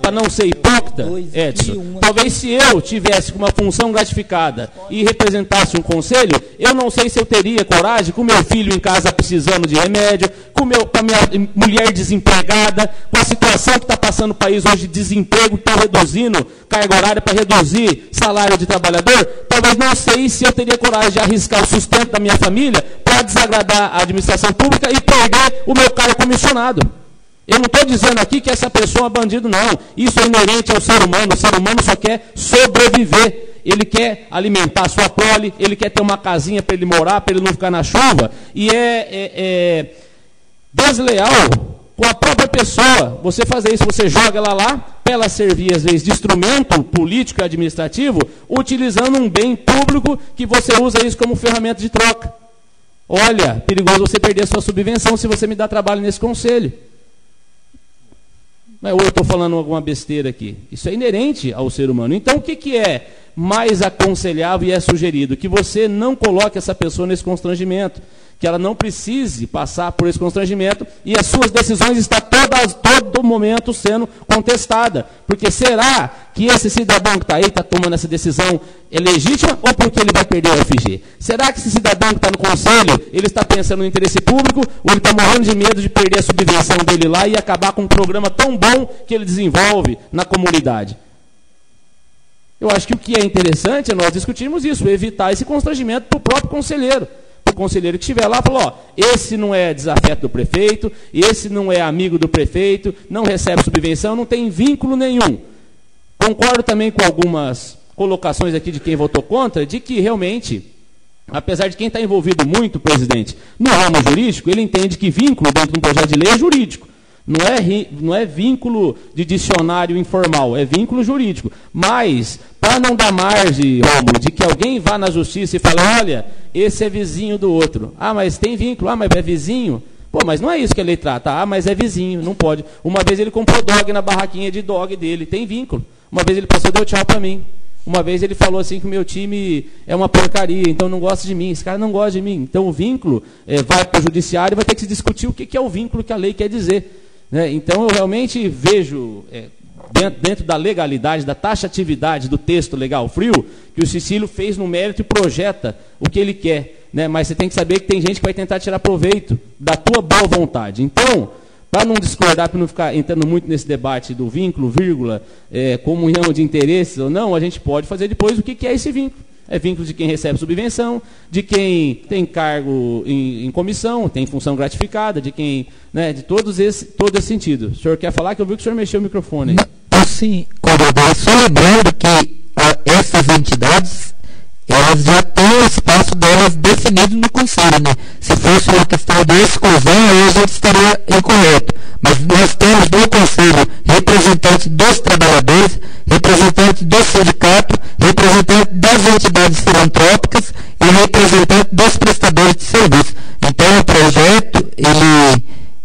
para não ser hipócrita, Edson, talvez se eu tivesse uma função gratificada e representasse um conselho, eu não sei se eu teria coragem, com meu filho em casa precisando de remédio, com a minha mulher desempregada, com a situação que está passando o país hoje de desemprego, que está reduzindo carga horária para reduzir salário de trabalhador, talvez não sei se eu teria coragem de arriscar o sustento da minha família para desagradar a administração pública e perder o meu cargo comissionado. Eu não estou dizendo aqui que essa pessoa é bandido, não. Isso é inerente ao ser humano. O ser humano só quer sobreviver. Ele quer alimentar a sua prole, ele quer ter uma casinha para ele morar, para ele não ficar na chuva. E é desleal com a própria pessoa você fazer isso. Você joga ela lá, para ela servir, às vezes, de instrumento político e administrativo, utilizando um bem público que você usa isso como ferramenta de troca. Olha, perigoso você perder a sua subvenção se você me dá trabalho nesse conselho. Ou eu estou falando alguma besteira aqui? Isso é inerente ao ser humano. Então, o que é mais aconselhável e é sugerido? Que você não coloque essa pessoa nesse constrangimento, que ela não precise passar por esse constrangimento e as suas decisões estão todo momento sendo contestada. Porque será que esse cidadão que está aí, está tomando essa decisão, é legítima ou porque ele vai perder o FG? Será que esse cidadão que está no conselho, ele está pensando no interesse público ou ele está morrendo de medo de perder a subvenção dele lá e acabar com um programa tão bom que ele desenvolve na comunidade? Eu acho que o que é interessante é nós discutirmos isso, evitar esse constrangimento para o próprio conselheiro. O conselheiro que estiver lá falou, ó, esse não é desafeto do prefeito, esse não é amigo do prefeito, não recebe subvenção, não tem vínculo nenhum. Concordo também com algumas colocações aqui de quem votou contra, de que realmente, apesar de quem está envolvido muito, presidente, no ramo jurídico, ele entende que vínculo dentro de um projeto de lei é jurídico. Não é vínculo de dicionário informal, é vínculo jurídico. Mas, para não dar margem, Rômulo, de que alguém vá na justiça e fale, olha, esse é vizinho do outro. Ah, mas tem vínculo. Ah, mas é vizinho. Pô, mas não é isso que a lei trata. Ah, mas é vizinho, não pode. Uma vez ele comprou dog na barraquinha de dog dele, tem vínculo. Uma vez ele passou e deu tchau para mim. Uma vez ele falou assim que o meu time é uma porcaria, então não gosta de mim. Esse cara não gosta de mim. Então o vínculo vai para o judiciário e vai ter que se discutir o que é o vínculo que a lei quer dizer. Então, eu realmente vejo, dentro da legalidade, da taxatividade do texto legal frio, que o Cecílio fez no mérito e projeta o que ele quer. Mas você tem que saber que tem gente que vai tentar tirar proveito da tua boa vontade. Então, para não discordar, para não ficar entrando muito nesse debate do vínculo, vírgula, comunhão de interesses ou não, a gente pode fazer depois o que é esse vínculo. É vínculo de quem recebe subvenção, de quem tem cargo em comissão, tem função gratificada, de quem, de todo esse sentido. O senhor quer falar? Que eu vi que o senhor mexeu o microfone aí. Sim, Cordova, só lembrando que essas entidades, elas já têm o espaço delas definido no Conselho, né? Se fosse uma questão de exclusão, aí a gente estaria incorreto. Mas nós temos no Conselho representante dos trabalhadores, representante do sindicato, representante das entidades filantrópicas e representante dos prestadores de serviço. Então, o projeto,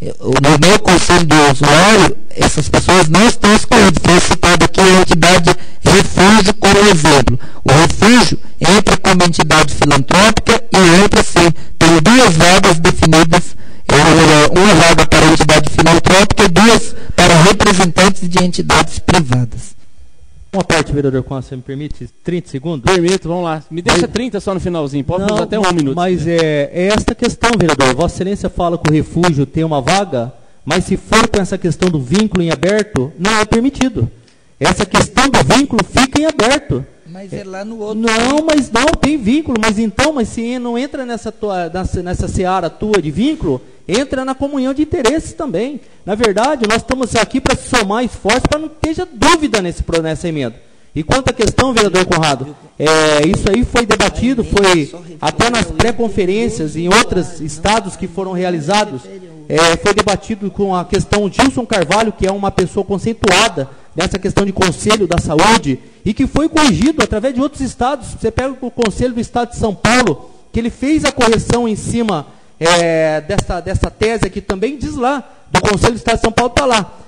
no meu Conselho do Usuário, essas pessoas não estão excluídas. Foi citado aqui a entidade Refúgio como exemplo. O Refúgio entra como entidade filantrópica e entra, sim, tem 2 vagas definidas, uma vaga para a entidade filantrópica e 2 para representantes de entidades privadas. Uma parte, vereador Costa, você me permite 30 segundos? Permito, vamos lá. Me deixa 30 só no finalzinho, pode usar até 1 minuto. Mas é esta questão, vereador. Vossa Excelência fala que o refúgio tem uma vaga, mas se for com essa questão do vínculo em aberto, não é permitido. Essa questão do vínculo fica em aberto. Mas é lá no outro. Não, mas não, tem vínculo. Mas se não entra nessa seara tua de vínculo, entra na comunhão de interesses também. Na verdade, nós estamos aqui para somar esforços para não ter dúvida nessa emenda. E quanto à questão, vereador Conrado, isso aí foi debatido, foi até nas pré-conferências em outros estados que foram realizados, foi debatido com a questão Gilson Carvalho, que é uma pessoa conceituada nessa questão de Conselho da Saúde, e que foi corrigido através de outros estados. Você pega o Conselho do Estado de São Paulo, que ele fez a correção em cima dessa tese que também diz lá, do Conselho do Estado de São Paulo está lá.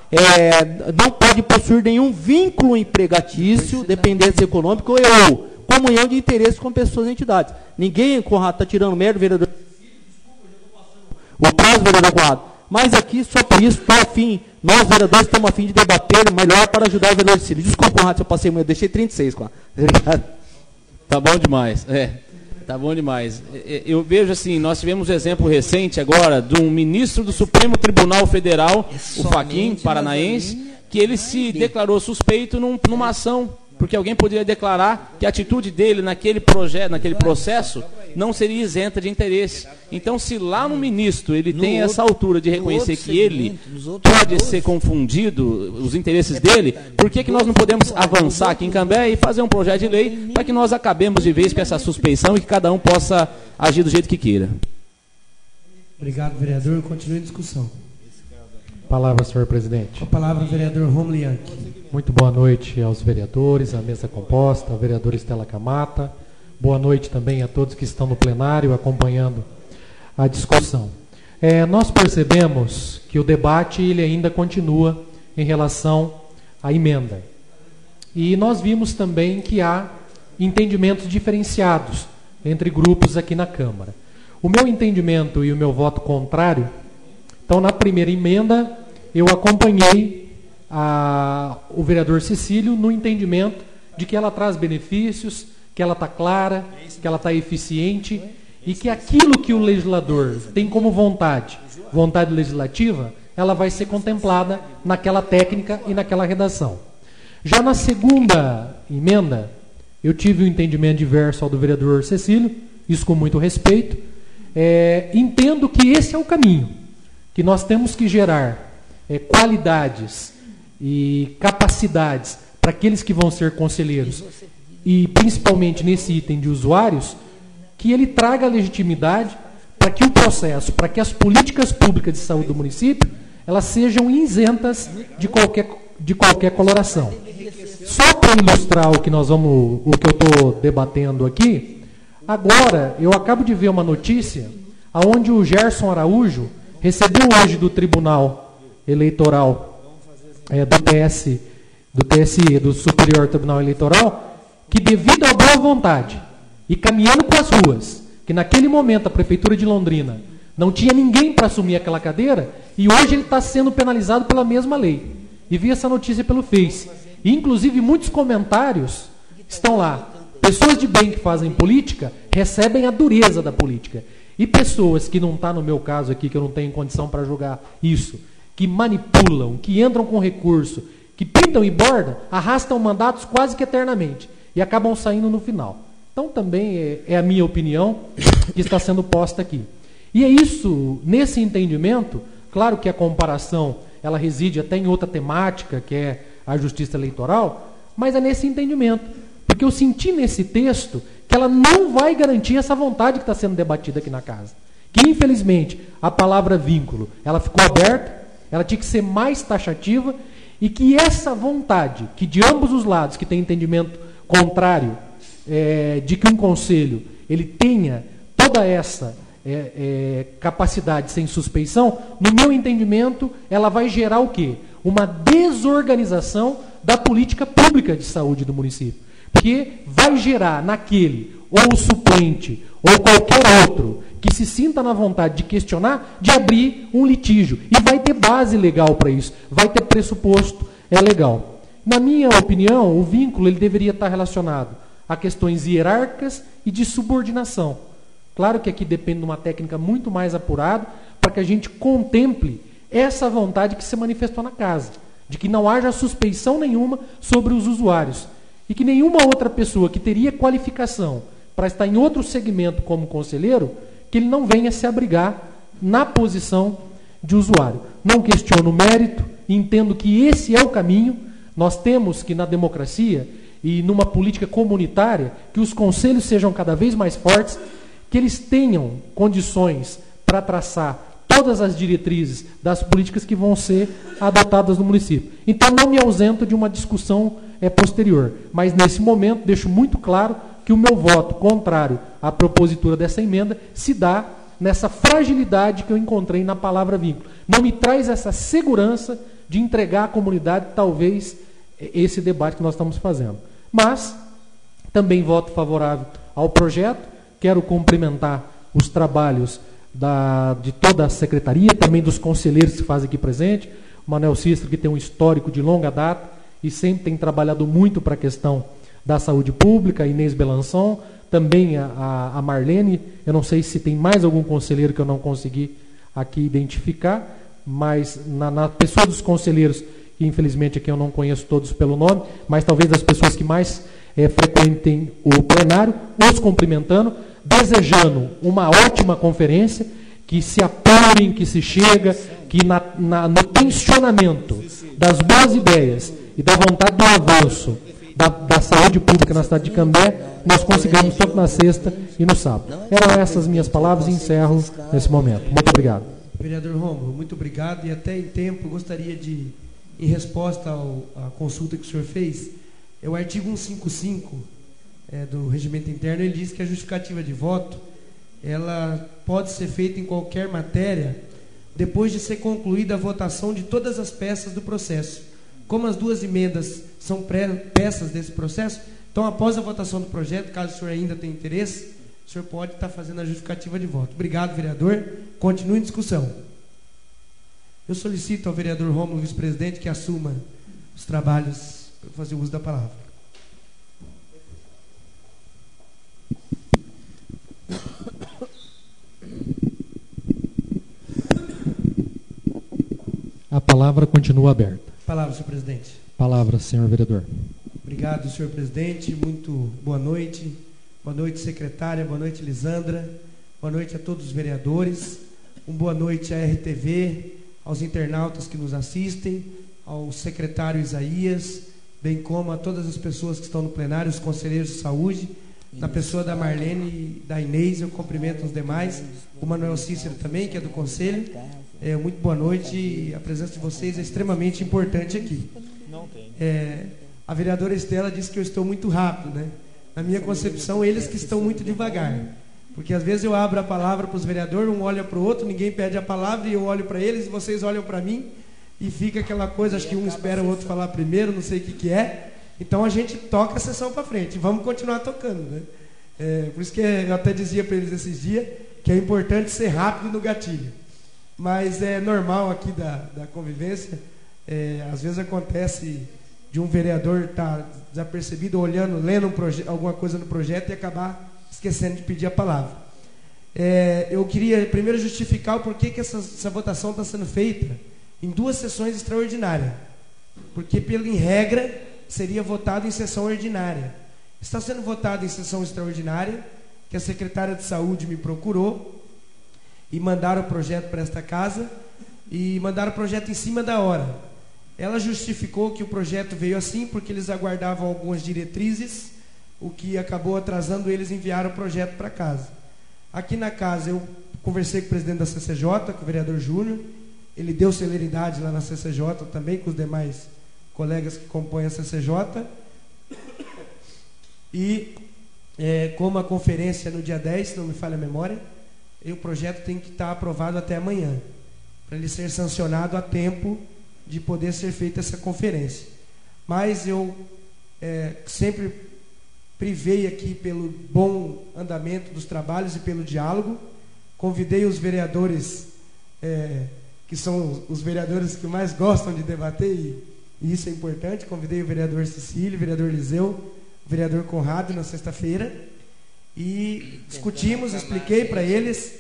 Não pode possuir nenhum vínculo empregatício, dependência econômica ou comunhão de interesses com pessoas e entidades. Ninguém, Conrado, está tirando mérito, vereador. O prazo, vereador Conrado. Mas aqui, só por isso, estou afim, nós, vereadores, estamos afim de debater melhor para ajudar o vereador Cílio. Desculpa, Conrado, se eu passei muito, eu deixei 36, Conrado. Obrigado. Tá bom demais, tá bom demais. Eu vejo assim, nós tivemos um exemplo recente agora de um ministro do Supremo Tribunal Federal, o Fachin, paranaense, que ele se declarou suspeito numa ação, porque alguém poderia declarar que a atitude dele naquele processo não seria isenta de interesse. Então, se lá no ministro ele tem essa altura de reconhecer que ele pode ser confundido, os interesses dele, por que nós não podemos avançar aqui em Cambé e fazer um projeto de lei para que nós acabemos de vez com essa suspeição e que cada um possa agir do jeito que queira? Obrigado, vereador. Continue a discussão. Palavra, senhor presidente. Com a palavra, o vereador Romulo Yankee. Muito boa noite aos vereadores, à mesa composta, ao vereador Estela Camata. Boa noite também a todos que estão no plenário acompanhando a discussão. Nós percebemos que o debate ele ainda continua em relação à emenda. E nós vimos também que há entendimentos diferenciados entre grupos aqui na Câmara. O meu entendimento e o meu voto contrário, então na primeira emenda eu acompanhei o vereador Cecílio no entendimento de que ela traz benefícios, que ela está clara, que ela está eficiente e que aquilo que o legislador tem como vontade legislativa, ela vai ser contemplada naquela técnica e naquela redação. Já na segunda emenda, eu tive um entendimento diverso ao do vereador Cecílio, isso com muito respeito. Entendo que esse é o caminho, que nós temos que gerar qualidades e capacidades para aqueles que vão ser conselheiros, e principalmente nesse item de usuários, que ele traga legitimidade para que o processo, para que as políticas públicas de saúde do município, elas sejam isentas de qualquer coloração. Só para ilustrar o que eu estou debatendo aqui, agora eu acabo de ver uma notícia onde o Gerson Araújo recebeu hoje do Tribunal Eleitoral do TSE, do Superior Tribunal Eleitoral, que devido à boa vontade e caminhando para as ruas, que naquele momento a Prefeitura de Londrina não tinha ninguém para assumir aquela cadeira, e hoje ele está sendo penalizado pela mesma lei. E vi essa notícia pelo Face. E, inclusive, muitos comentários estão lá. Pessoas de bem que fazem política recebem a dureza da política. E pessoas que não estão no meu caso aqui, que eu não tenho condição para julgar isso, que manipulam, que entram com recurso, que pintam e bordam, arrastam mandatos quase que eternamente e acabam saindo no final. Então também é a minha opinião que está sendo posta aqui. E é isso, nesse entendimento, claro que a comparação ela reside até em outra temática, que é a justiça eleitoral, mas é nesse entendimento. Porque eu senti nesse texto que ela não vai garantir essa vontade que está sendo debatida aqui na casa. Que, infelizmente, a palavra vínculo, ela ficou aberta, ela tinha que ser mais taxativa, e que essa vontade, que de ambos os lados, que tem entendimento contrário, de que um conselho ele tenha toda essa capacidade sem suspeição, no meu entendimento, ela vai gerar o quê? Uma desorganização da política pública de saúde do município. Porque vai gerar naquele, ou o suplente, ou qualquer outro, que se sinta na vontade de questionar, de abrir um litígio. E vai ter base legal para isso, vai ter pressuposto legal. Na minha opinião, o vínculo ele deveria estar relacionado a questões hierárquicas e de subordinação. Claro que aqui depende de uma técnica muito mais apurada para que a gente contemple essa vontade que se manifestou na casa, de que não haja suspeição nenhuma sobre os usuários e que nenhuma outra pessoa que teria qualificação para estar em outro segmento como conselheiro, que ele não venha se abrigar na posição de usuário. Não questiono o mérito, entendo que esse é o caminho. Nós temos que, na democracia, e numa política comunitária, que os conselhos sejam cada vez mais fortes, que eles tenham condições para traçar todas as diretrizes das políticas que vão ser adotadas no município. Então, não me ausento de uma discussão posterior, mas nesse momento deixo muito claro que o meu voto contrário à propositura dessa emenda se dá nessa fragilidade que eu encontrei na palavra vínculo. Não me traz essa segurança de entregar à comunidade, talvez, esse debate que nós estamos fazendo. Mas, também voto favorável ao projeto, quero cumprimentar os trabalhos de toda a secretaria, também dos conselheiros que se fazem aqui presente, o Manuel Cícero, que tem um histórico de longa data e sempre tem trabalhado muito para a questão da saúde pública, a Inês Belançon, também a Marlene, eu não sei se tem mais algum conselheiro que eu não consegui aqui identificar, mas na pessoa dos conselheiros, que infelizmente aqui eu não conheço todos pelo nome, mas talvez das pessoas que mais frequentem o plenário, os cumprimentando, desejando uma ótima conferência, que se apurem, que se chega, que no tensionamento das boas ideias e da vontade do avanço da saúde pública na cidade de Cambé, nós consigamos tanto na sexta e no sábado. Eram essas minhas palavras e encerro nesse momento. Muito obrigado. Vereador Rômulo, muito obrigado. E até em tempo, gostaria de, em resposta à consulta que o senhor fez, o artigo 155 do Regimento Interno, ele diz que a justificativa de voto, ela pode ser feita em qualquer matéria, depois de ser concluída a votação de todas as peças do processo. Como as duas emendas são peças desse processo, então após a votação do projeto, caso o senhor ainda tenha interesse, o senhor pode estar fazendo a justificativa de voto. Obrigado, vereador. Continue em discussão. Eu solicito ao vereador Rômulo, vice-presidente, que assuma os trabalhos para fazer uso da palavra. A palavra continua aberta. Palavra, senhor presidente. Palavra, senhor vereador. Obrigado, senhor presidente. Muito boa noite. Boa noite, secretária. Boa noite, Lisandra. Boa noite a todos os vereadores. Boa noite à RTV, aos internautas que nos assistem, ao secretário Isaías, bem como a todas as pessoas que estão no plenário, os conselheiros de saúde, na pessoa da Marlene e da Inês, eu cumprimento os demais, o Manuel Cícero também, que é do conselho. Muito boa noite, e a presença de vocês é extremamente importante aqui. A vereadora Estela disse que eu estou muito rápido, né? Na minha concepção, eles que estão muito devagar, porque às vezes eu abro a palavra para os vereadores, um olha para o outro, ninguém pede a palavra e eu olho para eles e vocês olham para mim e fica aquela coisa, acho que um espera o outro falar primeiro, não sei o que é. Então a gente toca a sessão para frente, vamos continuar tocando, né? Por isso que eu até dizia para eles esses dias que é importante ser rápido no gatilho. Mas é normal aqui da convivência, às vezes acontece de um vereador estar desapercebido, olhando, lendo alguma coisa no projeto e acabar esquecendo de pedir a palavra. Eu queria primeiro justificar o porquê que essa votação está sendo feita em 2 sessões extraordinárias. Porque, em regra, seria votado em sessão ordinária. Está sendo votado em sessão extraordinária, que a secretária de saúde me procurou e mandaram o projeto para esta casa e mandaram o projeto em cima da hora. Ela justificou que o projeto veio assim porque eles aguardavam algumas diretrizes, o que acabou atrasando eles enviaram o projeto para casa. Aqui na casa eu conversei com o presidente da CCJ, com o vereador Júnior, ele deu celeridade lá na CCJ também, com os demais colegas que compõem a CCJ, e como a conferência é no dia 10, se não me falha a memória, o projeto tem que estar aprovado até amanhã, para ele ser sancionado a tempo de poder ser feita essa conferência. Mas eu sempre privei aqui pelo bom andamento dos trabalhos e pelo diálogo, convidei os vereadores, que são os vereadores que mais gostam de debater, e isso é importante, convidei o vereador Cecílio, o vereador Liseu, o vereador Conrado na sexta-feira, e discutimos, expliquei para eles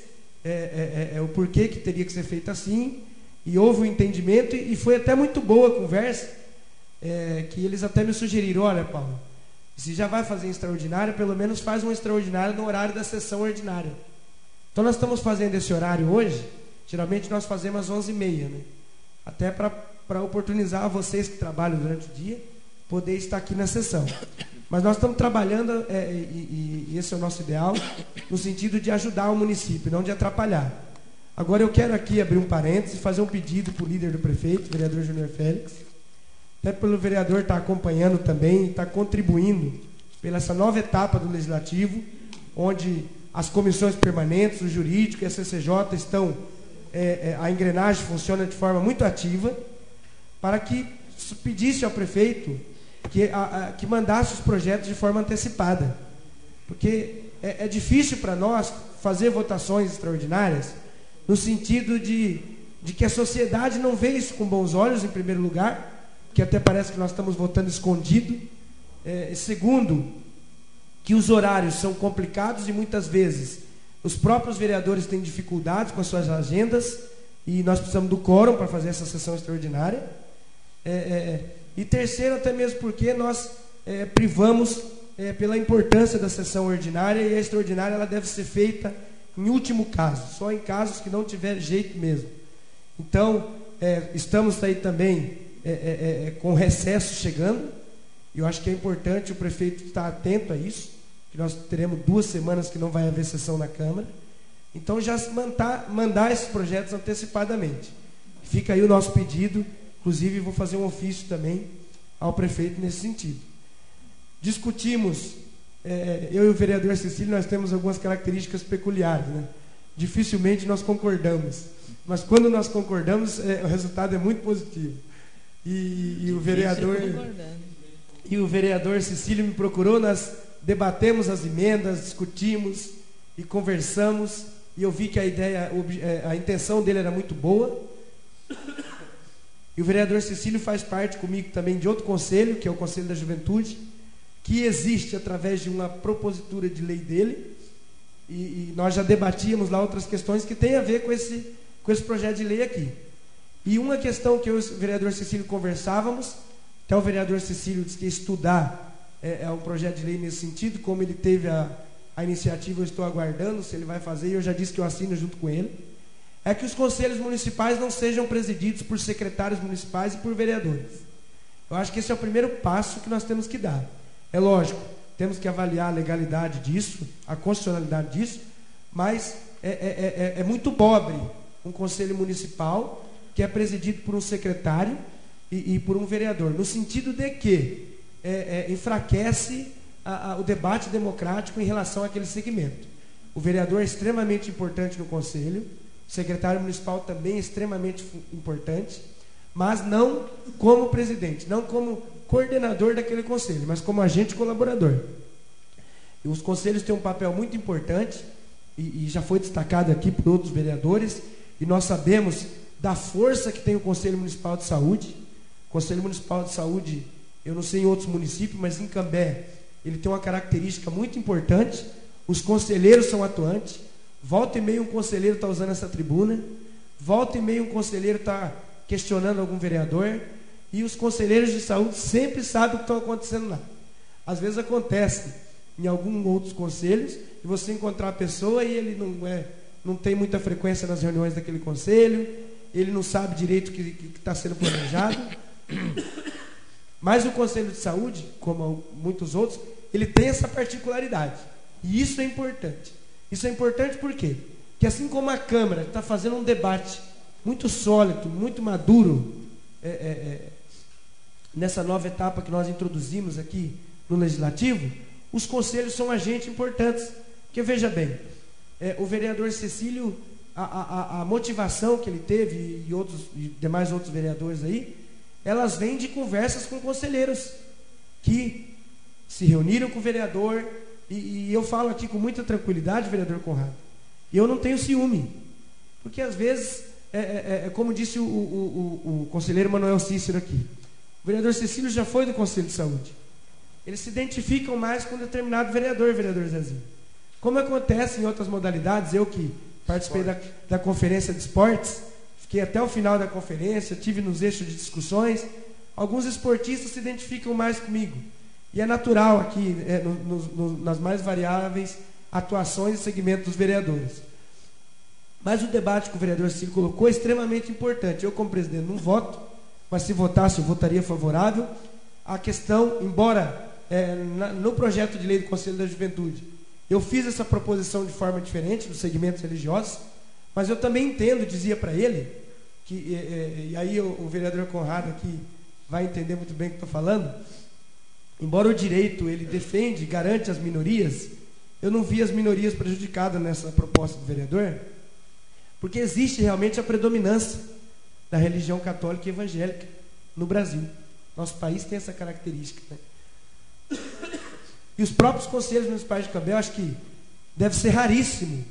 o porquê que teria que ser feito assim, e houve um entendimento, e foi até muito boa a conversa, que eles até me sugeriram: olha, Paulo, se já vai fazer extraordinário, pelo menos faz um extraordinário no horário da sessão ordinária. Então nós estamos fazendo esse horário hoje, geralmente nós fazemos às 11h30, né? Até para oportunizar a vocês que trabalham durante o dia, poder estar aqui na sessão. Mas nós estamos trabalhando, e esse é o nosso ideal, no sentido de ajudar o município, não de atrapalhar. Agora eu quero aqui abrir um parênteses e fazer um pedido para o líder do prefeito, vereador Júnior Félix, até pelo vereador estar acompanhando também, estar contribuindo pela essa nova etapa do Legislativo, onde as comissões permanentes, o jurídico e a CCJ estão, a engrenagem funciona de forma muito ativa, para que pedisse ao prefeito que mandasse os projetos de forma antecipada. Porque é difícil para nós fazer votações extraordinárias no sentido de que a sociedade não vê isso com bons olhos, em primeiro lugar, que até parece que nós estamos votando escondido. Segundo, que os horários são complicados e muitas vezes os próprios vereadores têm dificuldades com as suas agendas e nós precisamos do quórum para fazer essa sessão extraordinária. E terceiro, até mesmo porque nós privamos pela importância da sessão ordinária, e a extraordinária ela deve ser feita em último caso, só em casos que não tiver jeito mesmo. Então, estamos aí também com recesso chegando, e eu acho que é importante o prefeito estar atento a isso, que nós teremos 2 semanas que não vai haver sessão na Câmara. Então, já mandar esses projetos antecipadamente. Fica aí o nosso pedido. Inclusive, vou fazer um ofício também ao prefeito nesse sentido. Discutimos, eu e o vereador Cecílio, nós temos algumas características peculiares, né? Dificilmente nós concordamos, mas quando nós concordamos, o resultado é muito positivo. E o vereador Cecílio me procurou, nós debatemos as emendas, discutimos e conversamos, e eu vi que a intenção dele era muito boa. E o vereador Cecílio faz parte comigo também de outro conselho, que é o Conselho da Juventude, que existe através de uma propositura de lei dele, e nós já debatíamos lá outras questões que têm a ver com esse projeto de lei aqui. E uma questão que eu e o vereador Cecílio conversávamos, até o vereador Cecílio disse que estudar um projeto de lei nesse sentido, como ele teve a iniciativa, eu estou aguardando se ele vai fazer, e eu já disse que eu assino junto com ele, é que os conselhos municipais não sejam presididos por secretários municipais e por vereadores. Eu acho que esse é o primeiro passo que nós temos que dar. É lógico, temos que avaliar a legalidade disso, a constitucionalidade disso, mas é muito pobre um conselho municipal que é presidido por um secretário e por um vereador, no sentido de que enfraquece o debate democrático em relação àquele segmento. O vereador é extremamente importante no conselho, o secretário municipal também é extremamente importante, mas não como presidente, não como coordenador daquele conselho, mas como agente colaborador. E os conselhos têm um papel muito importante, e já foi destacado aqui por outros vereadores, e nós sabemos da força que tem o Conselho Municipal de Saúde. O Conselho Municipal de Saúde, eu não sei em outros municípios, mas em Cambé, ele tem uma característica muito importante, os conselheiros são atuantes. Volta e meia um conselheiro está usando essa tribuna, volta e meia um conselheiro está questionando algum vereador, e os conselheiros de saúde sempre sabem o que está acontecendo lá. Às vezes acontece em alguns outros conselhos, e você encontrar a pessoa e ele não tem muita frequência nas reuniões daquele conselho, ele não sabe direito o que está sendo planejado. Mas o Conselho de Saúde, como muitos outros, ele tem essa particularidade, e isso é importante. Isso é importante por quê? Porque assim como a Câmara está fazendo um debate muito sólido, muito maduro, nessa nova etapa que nós introduzimos aqui no Legislativo, os conselhos são agentes importantes. Porque veja bem, o vereador Cecílio, a motivação que ele teve, e demais outros vereadores aí, elas vêm de conversas com conselheiros que se reuniram com o vereador. E eu falo aqui com muita tranquilidade, vereador Conrado, e eu não tenho ciúme, porque às vezes, como disse o conselheiro Manuel Cícero aqui, o vereador Cecílio já foi do Conselho de Saúde, eles se identificam mais com determinado vereador Zezinho, como acontece em outras modalidades. Eu que participei da conferência de esportes, fiquei até o final da conferência, tive nos eixos de discussões, alguns esportistas se identificam mais comigo. E é natural aqui, nas mais variáveis atuações e segmentos dos vereadores. Mas o debate que o vereador Ciro colocou é extremamente importante. Eu, como presidente, não voto, mas se votasse, eu votaria favorável a questão, embora no projeto de lei do Conselho da Juventude, eu fiz essa proposição de forma diferente dos segmentos religiosos, mas eu também entendo, dizia para ele, e aí o vereador Conrado aqui vai entender muito bem o que estou falando, embora o direito ele defende, garante as minorias, eu não vi as minorias prejudicadas nessa proposta do vereador, porque existe realmente a predominância da religião católica e evangélica no Brasil. Nosso país tem essa característica, né? E os próprios conselhos municipais de Cambé, eu acho que deve ser raríssimo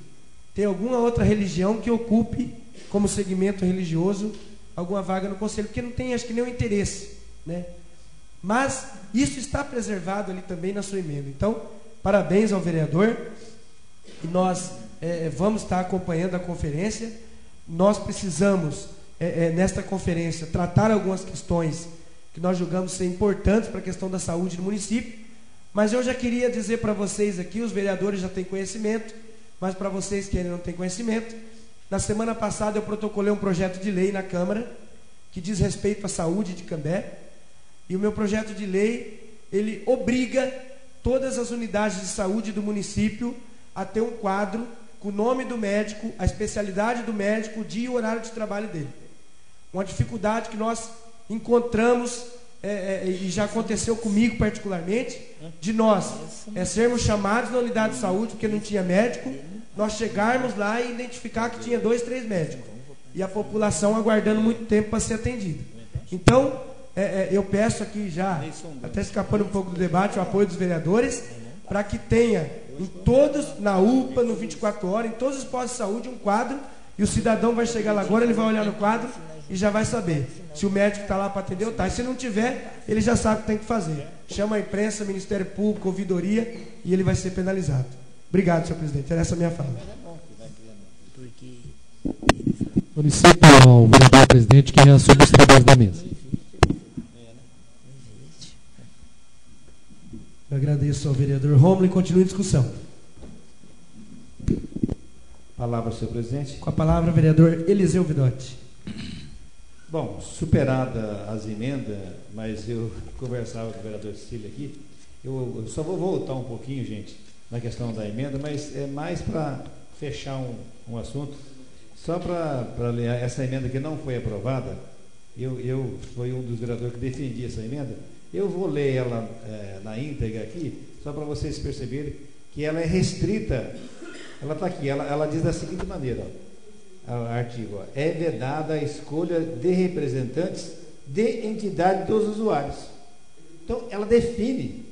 ter alguma outra religião que ocupe como segmento religioso alguma vaga no conselho, porque não tem, acho que, nenhum interesse, né? Mas isso está preservado ali também na sua emenda. Então, parabéns ao vereador, e nós vamos estar acompanhando a conferência. Nós precisamos, nesta conferência, tratar algumas questões que nós julgamos ser importantes para a questão da saúde do município, mas eu já queria dizer para vocês aqui, os vereadores já têm conhecimento, mas para vocês que ainda não têm conhecimento, na semana passada eu protocolei um projeto de lei na Câmara que diz respeito à saúde de Cambé, e o meu projeto de lei, ele obriga todas as unidades de saúde do município a ter um quadro com o nome do médico, a especialidade do médico, o dia e o horário de trabalho dele. Uma dificuldade que nós encontramos, e já aconteceu comigo particularmente, de nós sermos chamados na unidade de saúde porque não tinha médico, nós chegarmos lá e identificar que tinha 2, 3 médicos, e a população aguardando muito tempo para ser atendida. Então, eu peço aqui já, até escapando um pouco do debate, o apoio dos vereadores, para que tenha em todos, na UPA, no 24 horas, em todos os postos de saúde, um quadro, e o cidadão vai chegar lá agora, ele vai olhar no quadro e já vai saber se o médico está lá para atender ou está. E se não tiver, ele já sabe o que tem que fazer. Chama a imprensa, Ministério Público, ouvidoria, e ele vai ser penalizado. Obrigado, senhor presidente. Era essa a minha fala. Solicito ao vereador presidente que reassume os trabalhos da mesa. Eu agradeço ao vereador Rômulo e continue a discussão. Palavra, senhor presidente. Com a palavra, vereador Eliseu Vidotti. Bom, superada as emendas, mas eu conversava com o vereador Cecília aqui, eu só vou voltar um pouquinho, gente, na questão da emenda, mas é mais para fechar um assunto, só para ler essa emenda que não foi aprovada. Eu fui um dos vereadores que defendi essa emenda. Eu vou ler ela na íntegra aqui, só para vocês perceberem que ela é restrita. Ela está aqui, ela diz da seguinte maneira, ó, o artigo, ó, é vedada a escolha de representantes de entidade dos usuários. Então, ela define,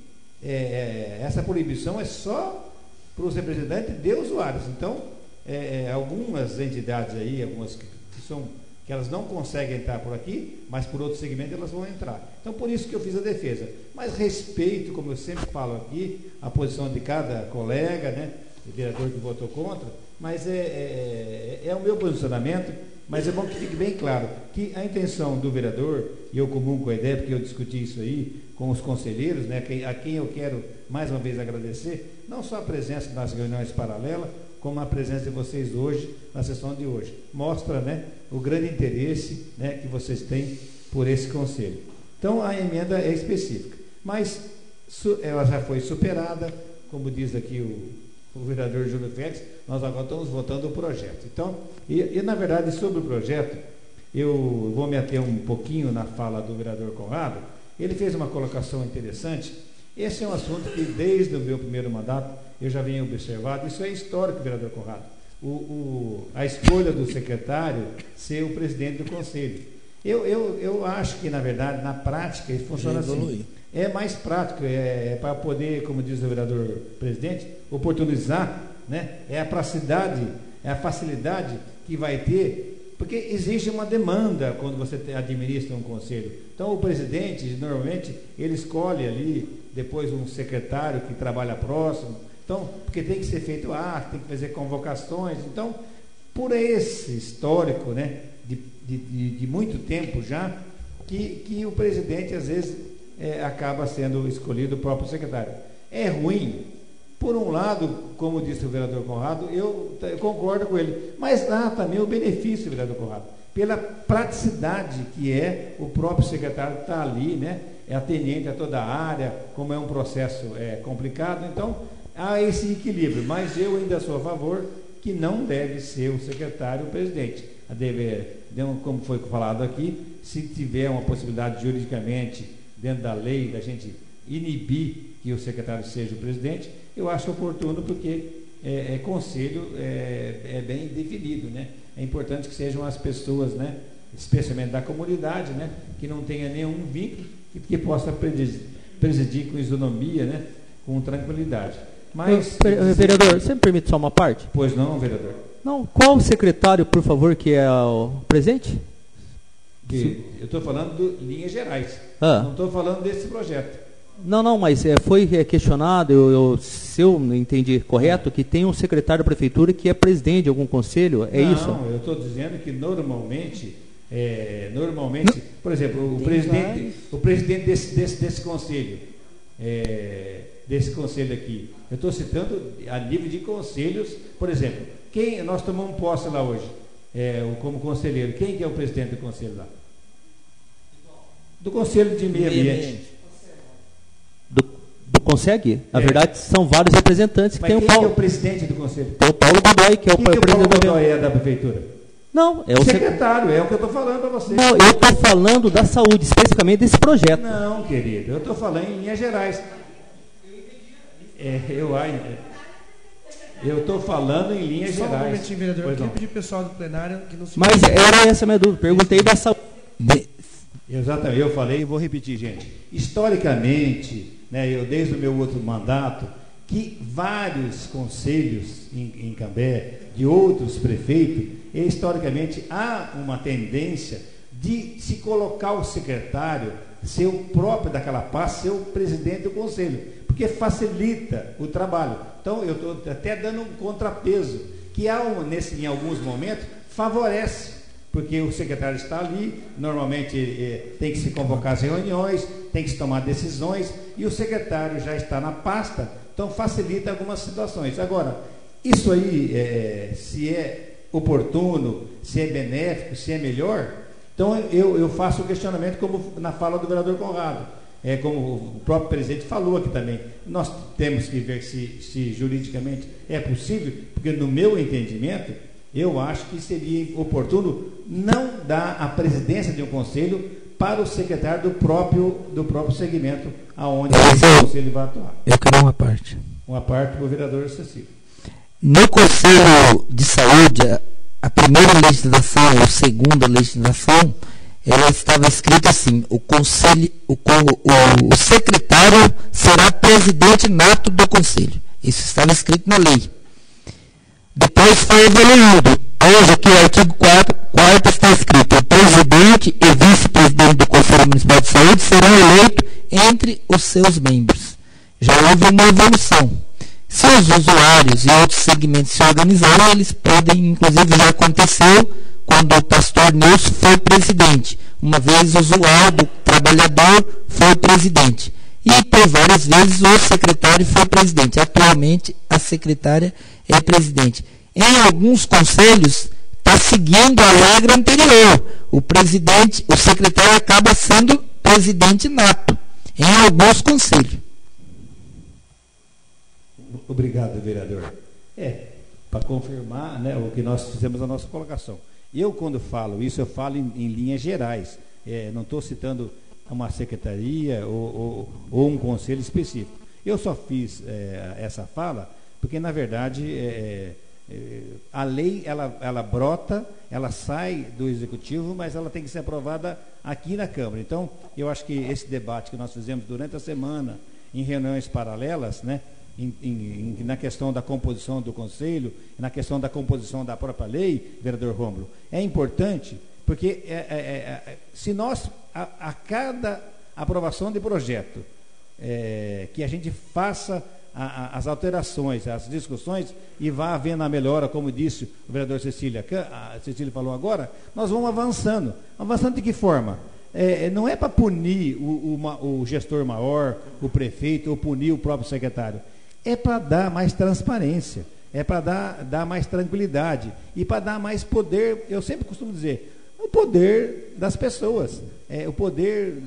essa proibição é só para os representantes de usuários. Então, algumas entidades aí, algumas que elas não conseguem entrar por aqui, mas por outro segmento elas vão entrar. Então, por isso que eu fiz a defesa. Mas respeito, como eu sempre falo aqui, a posição de cada colega, né, vereador que votou contra, mas é o meu posicionamento, mas é bom que fique bem claro que a intenção do vereador, e eu comungo com a ideia, porque eu discuti isso aí com os conselheiros, né, a quem eu quero mais uma vez agradecer, não só a presença nas reuniões paralelas, como a presença de vocês hoje, na sessão de hoje. Mostra, né, o grande interesse, né, que vocês têm por esse conselho. Então, a emenda é específica, mas ela já foi superada, como diz aqui o vereador Júlio Félix, nós agora estamos votando o projeto. Então, e na verdade, sobre o projeto, eu vou me ater um pouquinho na fala do vereador Conrado. Ele fez uma colocação interessante. Esse é um assunto que, desde o meu primeiro mandato, eu já venho observado. Isso é histórico, vereador Conrado. A escolha do secretário ser o presidente do conselho. Eu acho que, na verdade, na prática, isso funciona assim. É mais prático, para poder, como diz o vereador presidente, oportunizar, né? É a praxicidade, é a facilidade que vai ter, porque existe uma demanda quando você administra um conselho. Então, o presidente, normalmente, ele escolhe ali, depois um secretário que trabalha próximo. Então, porque tem que ser feito tem que fazer convocações. Então, por esse histórico, né, de muito tempo já, que o presidente, às vezes, acaba sendo escolhido o próprio secretário. É ruim. Por um lado, como disse o vereador Conrado, eu concordo com ele, mas há também o benefício, vereador Conrado, pela praticidade que é o próprio secretário estar ali, né? É atendente a toda a área, como é um processo complicado, então há esse equilíbrio, mas eu ainda sou a favor que não deve ser o secretário o presidente. Como foi falado aqui, se tiver uma possibilidade juridicamente, dentro da lei, da gente inibir que o secretário seja o presidente, eu acho oportuno, porque conselho é bem definido, né? É importante que sejam as pessoas, né, especialmente da comunidade, né, que não tenha nenhum vínculo, que possa presidir com isonomia, né, com tranquilidade. Mas, vereador, você me permite só uma parte? Pois não, vereador. Não, qual o secretário, por favor, que é o presente? Eu estou falando de linhas gerais. Não estou falando desse projeto. Não, mas foi questionado, se eu entendi correto, que tem um secretário da prefeitura que é presidente de algum conselho, isso? Não, eu estou dizendo que normalmente, por exemplo, o presidente desse conselho, desse conselho aqui, eu estou citando a nível de conselhos, por exemplo, nós tomamos posse lá hoje, como conselheiro, quem que é o presidente do conselho lá? Do Conselho de Meio Ambiente. Do Consegue? Na verdade, são vários representantes. Mas quem é o presidente do conselho? Tem o Paulo Godoy, que é o presidente do Paulo Godoy é da prefeitura? Não, é o secretário, é o que eu estou falando para você. Não, eu estou falando da saúde, especificamente desse projeto. Não, querido, eu estou falando em linhas gerais. Eu estou falando em linhas gerais. Só um momentinho, vereador. Eu queria pedir pessoal do plenário que não se... Mas era essa a minha dúvida. Perguntei da saúde. Exatamente, eu falei e vou repetir, gente. Historicamente, né, eu desde o meu outro mandato, que vários conselhos em Cambé, de outros prefeitos, historicamente há uma tendência de se colocar o secretário, ser o próprio daquela pasta, ser o presidente do conselho, porque facilita o trabalho. Então, eu estou até dando um contrapeso, que em alguns momentos favorece, porque o secretário está ali, normalmente tem que se convocar as reuniões, tem que se tomar decisões, e o secretário já está na pasta, então facilita algumas situações. Agora, isso aí, se é oportuno, se é benéfico, se é melhor, então eu faço o questionamento como na fala do vereador Conrado, como o próprio presidente falou aqui também, nós temos que ver se juridicamente é possível, porque no meu entendimento, eu acho que seria oportuno não dar a presidência de um conselho para o secretário do próprio segmento aonde o conselho vai atuar. Eu quero uma parte. Uma parte do vereador Cecílio. No Conselho de Saúde, a primeira legislação ou segunda legislação, ela estava escrita assim: o secretário será presidente nato do conselho. Isso estava escrito na lei. Depois foi evoluído. Hoje aqui o artigo 4 está escrito: o presidente e vice-presidente do Conselho Municipal de Saúde serão eleitos entre os seus membros. Já houve uma evolução. Se os usuários e outros segmentos se organizarem, eles podem, inclusive já aconteceu quando o pastor Nilson foi presidente. Uma vez o usuário, o trabalhador, foi presidente. E por várias vezes o secretário foi presidente. Atualmente a secretária é presidente. Em alguns conselhos está seguindo a regra anterior. O secretário acaba sendo presidente nato. Em alguns conselhos. Obrigado, vereador. Para confirmar, né, o que nós fizemos a nossa colocação. Eu, quando falo isso, eu falo em linhas gerais. Não estou citando uma secretaria ou um conselho específico. Eu só fiz essa fala porque, na verdade, a lei, ela brota, ela sai do Executivo, mas ela tem que ser aprovada aqui na Câmara. Então, eu acho que esse debate que nós fizemos durante a semana, em reuniões paralelas, né, na questão da composição do Conselho, na questão da composição da própria lei, vereador Rômulo, é importante, porque se nós, a cada aprovação de projeto, que a gente faça as alterações, as discussões, e vá havendo a melhora, como disse o vereador Cecília falou agora, nós vamos avançando. Avançando de que forma? Não é para punir o gestor maior, o prefeito, ou punir o próprio secretário. É para dar mais transparência, é para dar mais tranquilidade e para dar mais poder. Eu sempre costumo dizer, o poder das pessoas, o poder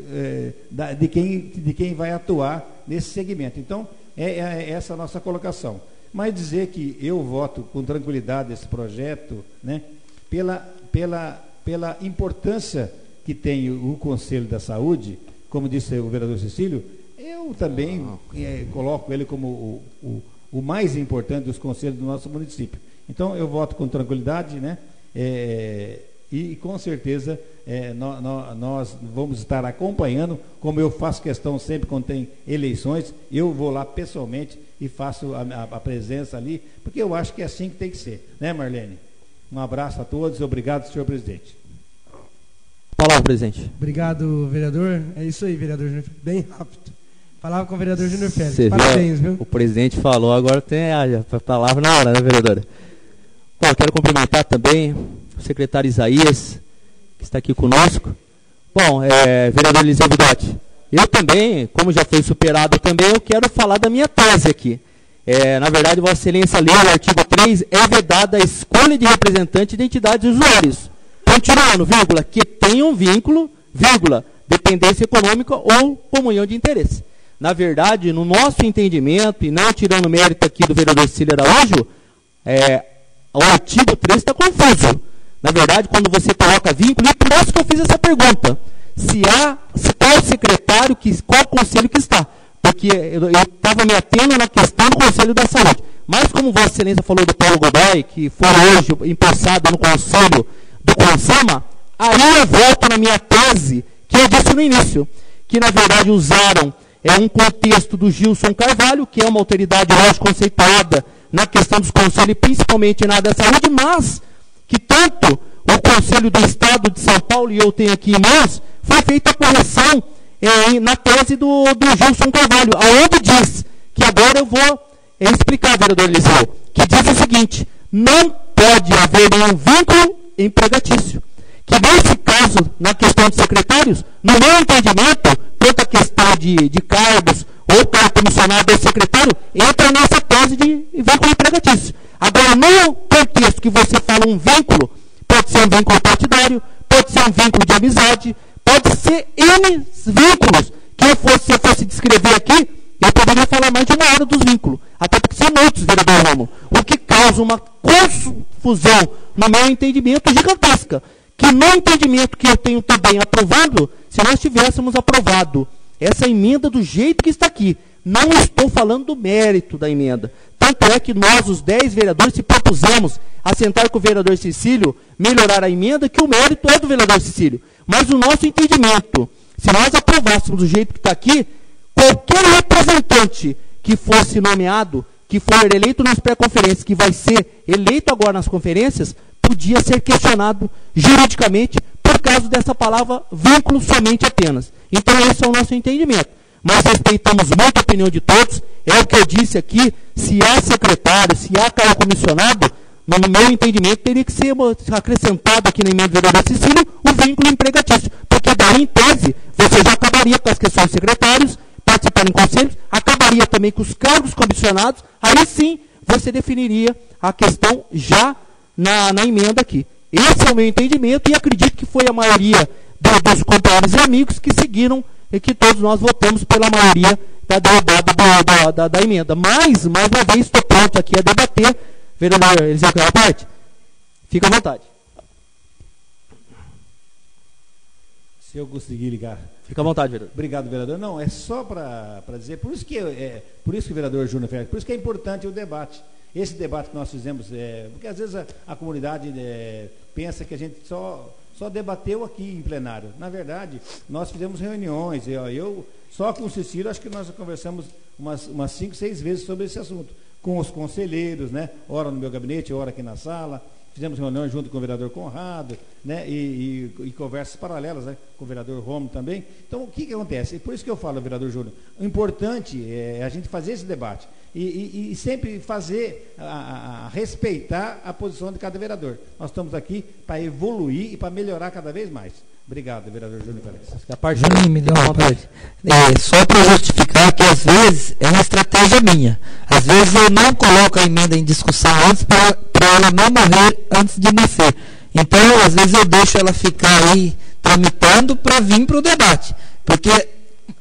de quem vai atuar nesse segmento. Então, essa a nossa colocação. Mas dizer que eu voto com tranquilidade esse projeto, né, pela importância que tem o Conselho da Saúde, como disse o vereador Cecílio, eu também coloco ele como o mais importante dos conselhos do nosso município. Então, eu voto com tranquilidade, né? E com certeza nós vamos estar acompanhando, como eu faço questão sempre quando tem eleições, eu vou lá pessoalmente e faço a presença ali, porque eu acho que é assim que tem que ser, né, Marlene? Um abraço a todos e obrigado, senhor presidente. Palavra, presidente. Obrigado, vereador. É isso aí, vereador Júnior. Bem rápido. Palavra com o vereador Júnior Félix. Você Parabéns, viu? O presidente falou, agora tem a palavra na hora, né, vereadora? Bom, eu quero cumprimentar também o secretário Isaías, que está aqui conosco. Bom, vereador Eliseu Bigotti, eu também, como já foi superado também, eu quero falar da minha tese aqui. Na verdade, Vossa Excelência leu o artigo 3, é vedada a escolha de representante de entidades e usuários. Continuando, vírgula, que tenham vínculo, vírgula, dependência econômica ou comunhão de interesse. Na verdade, no nosso entendimento, e não tirando mérito aqui do vereador Cecílio Araújo, o artigo 3 está confuso. Na verdade, quando você coloca vínculo, e por isso que eu fiz essa pergunta, qual secretário, qual conselho que está? Porque eu estava me atendo na questão do Conselho da Saúde. Mas como Vossa Excelência falou do Paulo Godoy, que foi hoje empossado no Conselho do CONSAMA, aí eu volto na minha tese, que eu disse no início, que na verdade usaram um contexto do Gilson Carvalho, que é uma autoridade hoje conceituada na questão dos conselhos, principalmente na área da saúde, mas que tanto o Conselho do Estado de São Paulo, e eu tenho aqui em mãos, foi feita a correção na tese do Gilson Carvalho, aonde diz, que agora eu vou explicar, vereador Eliseu, que diz o seguinte, não pode haver nenhum vínculo empregatício. Que nesse caso, na questão de secretários, no meu entendimento, quanto à questão de cargos, ou cargo comissionado ou secretário, entra nessa tese de vínculo empregatício. Agora, no contexto que você fala um vínculo, pode ser um vínculo partidário, pode ser um vínculo de amizade, pode ser N vínculos, que se eu fosse descrever aqui, eu poderia falar mais de uma hora dos vínculos, até porque são muitos, vereador Rômulo, o que causa uma confusão, no meu entendimento, gigantesca, que no entendimento que eu tenho também aprovado, se nós tivéssemos aprovado essa emenda do jeito que está aqui, não estou falando do mérito da emenda, tanto é que nós, os 10 vereadores, se propusemos a sentar com o vereador Cecílio, melhorar a emenda, que o mérito é do vereador Cecílio, mas o nosso entendimento, se nós aprovássemos do jeito que está aqui, qualquer representante que fosse nomeado, que for eleito nas pré-conferências, que vai ser eleito agora nas conferências, podia ser questionado juridicamente por causa dessa palavra vínculo somente apenas. Então esse é o nosso entendimento. Mas respeitamos muito a opinião de todos, é o que eu disse aqui, se há secretário, se há cargo comissionado, no meu entendimento teria que ser acrescentado aqui na emenda do vereador Cecílio o vínculo empregatício, porque daí em tese você já acabaria com as questões de secretários, participando em conselhos, acabaria também com os cargos comissionados, aí sim você definiria a questão já na emenda aqui. Esse é o meu entendimento e acredito que foi a maioria dos companheiros e amigos que seguiram e que todos nós votamos pela maioria da emenda. Mas, mais uma vez, estou pronto aqui a debater. Vereador Eliseu Carvalho, fica à vontade. Se eu conseguir ligar. Fica à vontade, vereador. Obrigado, vereador. Não, é só para dizer, por isso que o vereador Júnior Félix, por isso que é importante o debate. Esse debate que nós fizemos, porque às vezes a comunidade pensa que a gente só debateu aqui em plenário. Na verdade, nós fizemos reuniões, eu só com o Cecílio, acho que nós conversamos umas 5, 6 vezes sobre esse assunto, com os conselheiros, né? Ora no meu gabinete, ora aqui na sala. Fizemos reuniões junto com o vereador Conrado, né? E conversas paralelas, né? Com o vereador Rômulo também. Então, o que acontece? E por isso que eu falo, vereador Júnior, o importante é a gente fazer esse debate e sempre fazer, respeitar a posição de cada vereador. Nós estamos aqui para evoluir e para melhorar cada vez mais. Obrigado, vereador Júnior Félix. Juninho, me deu uma vontade. Só para justificar que às vezes é uma estratégia minha. Às vezes eu não coloco a emenda em discussão antes para ela não morrer antes de nascer. Então, às vezes eu deixo ela ficar aí tramitando para vir para o debate, porque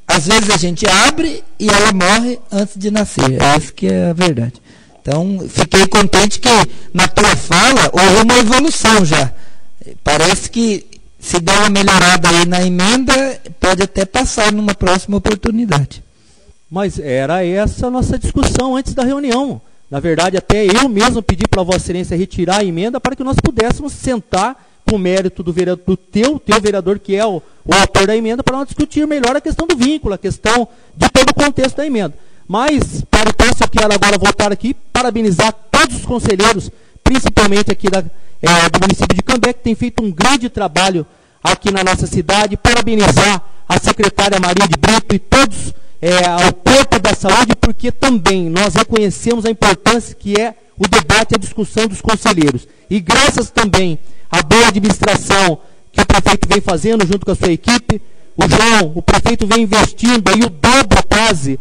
às vezes a gente abre e ela morre antes de nascer. É isso que é a verdade. Então, fiquei contente que na tua fala houve uma evolução já. Parece que se der uma melhorada aí na emenda, pode até passar numa próxima oportunidade. Mas era essa a nossa discussão antes da reunião. Na verdade, até eu mesmo pedi para a Vossa Excelência retirar a emenda para que nós pudéssemos sentar com o mérito do teu vereador, que é o autor da emenda, para nós discutir melhor a questão do vínculo, a questão de todo o contexto da emenda. Mas, para então, eu quero agora voltar aqui, parabenizar todos os conselheiros, principalmente aqui do município de Cambé, que tem feito um grande trabalho aqui na nossa cidade, parabenizar a secretária Maria de Brito e todos ao corpo da saúde, porque também nós reconhecemos a importância que é o debate e a discussão dos conselheiros. E graças também à boa administração que o prefeito vem fazendo junto com a sua equipe, o prefeito vem investindo aí o dobro quase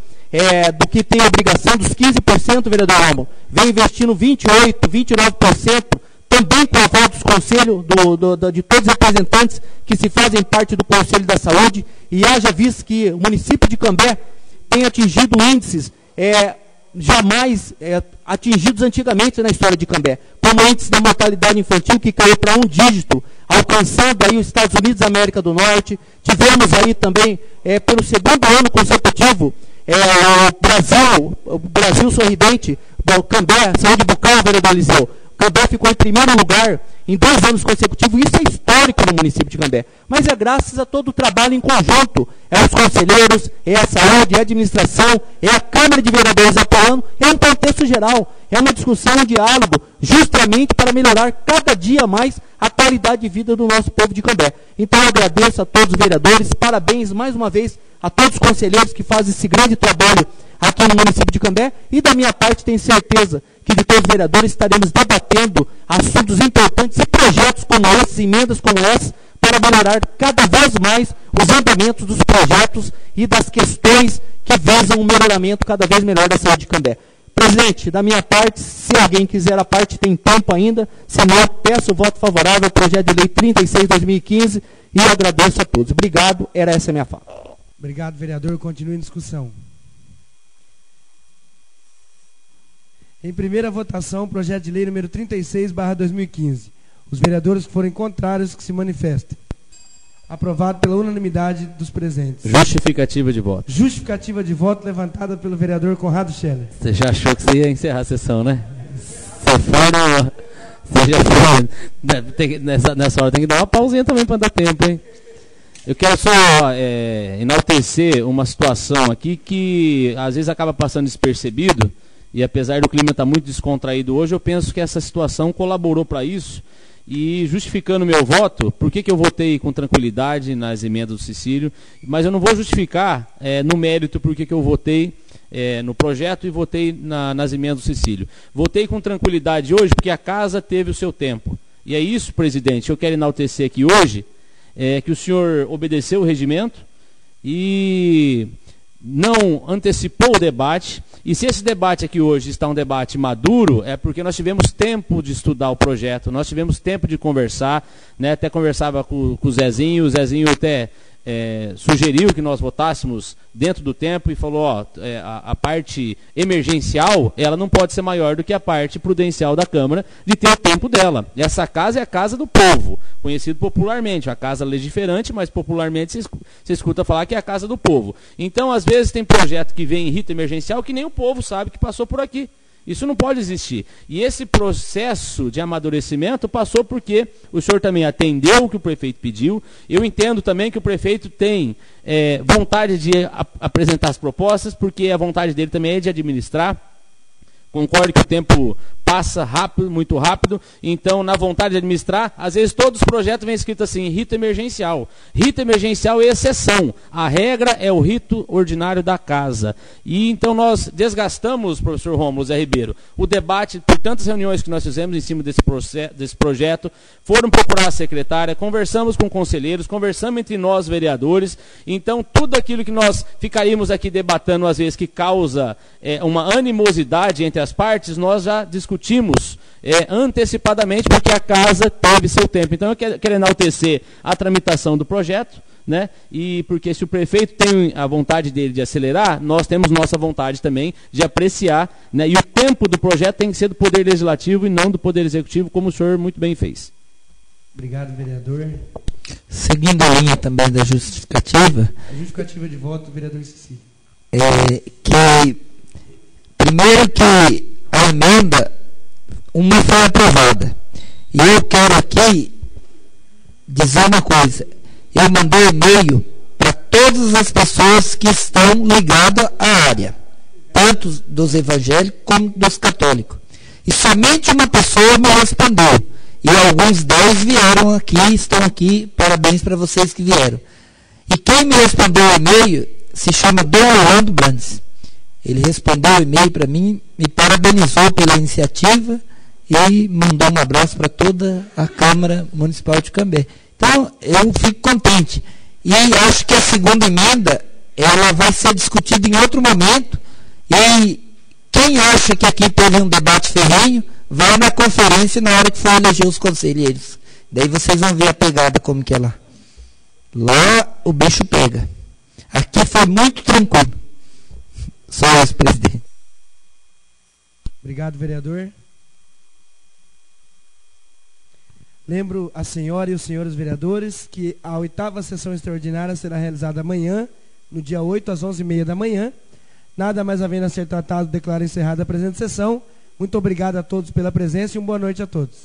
do que tem a obrigação dos 15%, vereador Rômulo, vem investindo 28%, 29%, também com a aval dos conselhos, de todos os representantes que se fazem parte do Conselho da Saúde, e haja visto que o município de Cambé tem atingido índices jamais atingidos antigamente na história de Cambé, como o índice da mortalidade infantil, que caiu para 1 dígito, alcançando aí os Estados Unidos da América do Norte. Tivemos aí também, pelo segundo ano consecutivo, o Brasil sorridente, do Cambé, saúde bucal, vereador Eliseu. Cambé ficou em primeiro lugar em 2 anos consecutivos. Isso é histórico no município de Cambé. Mas é graças a todo o trabalho em conjunto. É os conselheiros, é a saúde, é a administração, é a Câmara de Vereadores apoiando. É um contexto geral. É uma discussão, um diálogo, justamente para melhorar cada dia mais a qualidade de vida do nosso povo de Cambé. Então eu agradeço a todos os vereadores. Parabéns mais uma vez a todos os conselheiros que fazem esse grande trabalho aqui no município de Cambé. E da minha parte tenho certeza que de todos os vereadores estaremos debatendo assuntos importantes e projetos como esses, emendas como essas, para melhorar cada vez mais os andamentos dos projetos e das questões que visam um melhoramento cada vez melhor da saúde de Cambé. Presidente, da minha parte, se alguém quiser a parte, tem tempo ainda, senão peço o voto favorável ao projeto de lei 36/2015 e agradeço a todos. Obrigado, era essa a minha fala. Obrigado, vereador. Continue em discussão. Em primeira votação, projeto de lei número 36/2015. Os vereadores que forem contrários que se manifestem. Aprovado pela unanimidade dos presentes. Justificativa de voto. Justificativa de voto levantada pelo vereador Conrado Scheller. Você já achou que você ia encerrar a sessão, né? Você já foi. Nessa hora tem que dar uma pausinha também para dar tempo, hein? Eu quero só enaltecer uma situação aqui que às vezes acaba passando despercebido. E apesar do clima estar muito descontraído hoje, eu penso que essa situação colaborou para isso. E justificando meu voto, por que eu votei com tranquilidade nas emendas do Cecílio, mas eu não vou justificar no mérito por que eu votei no projeto e votei nas emendas do Cecílio. Votei com tranquilidade hoje porque a casa teve o seu tempo. E é isso, presidente, eu quero enaltecer aqui hoje, que o senhor obedeceu o regimento e não antecipou o debate. E se esse debate aqui hoje está um debate maduro, é porque nós tivemos tempo de estudar o projeto, nós tivemos tempo de conversar, né? Até conversava com o Zezinho até sugeriu que nós votássemos dentro do tempo e falou, a parte emergencial, ela não pode ser maior do que a parte prudencial da Câmara de ter o tempo dela. Essa casa é a casa do povo, conhecido popularmente, a casa legiferante, mas popularmente se escuta falar que é a casa do povo. Então, às vezes, tem projeto que vem em rito emergencial que nem o povo sabe que passou por aqui. Isso não pode existir. E esse processo de amadurecimento passou porque o senhor também atendeu o que o prefeito pediu. Eu entendo também que o prefeito tem vontade de apresentar as propostas, porque a vontade dele também é de administrar. Concordo que o tempo passa rápido, muito rápido, então na vontade de administrar, às vezes todos os projetos vêm escrito assim, rito emergencial. Rito emergencial é exceção, a regra é o rito ordinário da casa. E então nós desgastamos, professor Rômulo Zé Ribeiro, o debate por tantas reuniões que nós fizemos em cima desse projeto, foram procurar a secretária, conversamos com conselheiros, conversamos entre nós vereadores, então tudo aquilo que nós ficaríamos aqui debatendo às vezes que causa uma animosidade entre as partes, nós já discutimos discutimos antecipadamente, porque a casa teve seu tempo. Então, eu quero enaltecer a tramitação do projeto, né? E porque se o prefeito tem a vontade dele de acelerar, nós temos nossa vontade também de apreciar, né? E o tempo do projeto tem que ser do Poder Legislativo e não do Poder Executivo, como o senhor muito bem fez. Obrigado, vereador. Seguindo a linha também da justificativa. A justificativa de voto do vereador Cici. Que primeiro que a emenda uma foi aprovada. E eu quero aqui dizer uma coisa. Eu mandei e-mail para todas as pessoas que estão ligadas à área, tanto dos evangélicos como dos católicos. E somente uma pessoa me respondeu. E alguns 10 vieram aqui, estão aqui, parabéns para vocês que vieram. E quem me respondeu o e-mail se chama Dom Orlando Brandes. Ele respondeu o e-mail para mim, me parabenizou pela iniciativa e mandou um abraço para toda a Câmara Municipal de Cambé. Então, eu fico contente. E acho que a segunda emenda, ela vai ser discutida em outro momento. E quem acha que aqui teve um debate ferrenho, vai na conferência na hora que for eleger os conselheiros. Daí vocês vão ver a pegada como que é lá. Lá o bicho pega. Aqui foi muito tranquilo. Só isso, presidente. Obrigado, vereador. Lembro a senhora e os senhores vereadores que a 8ª sessão extraordinária será realizada amanhã, no dia 8, às 11h30 da manhã. Nada mais havendo a ser tratado, declaro encerrada a presente sessão. Muito obrigado a todos pela presença e uma boa noite a todos.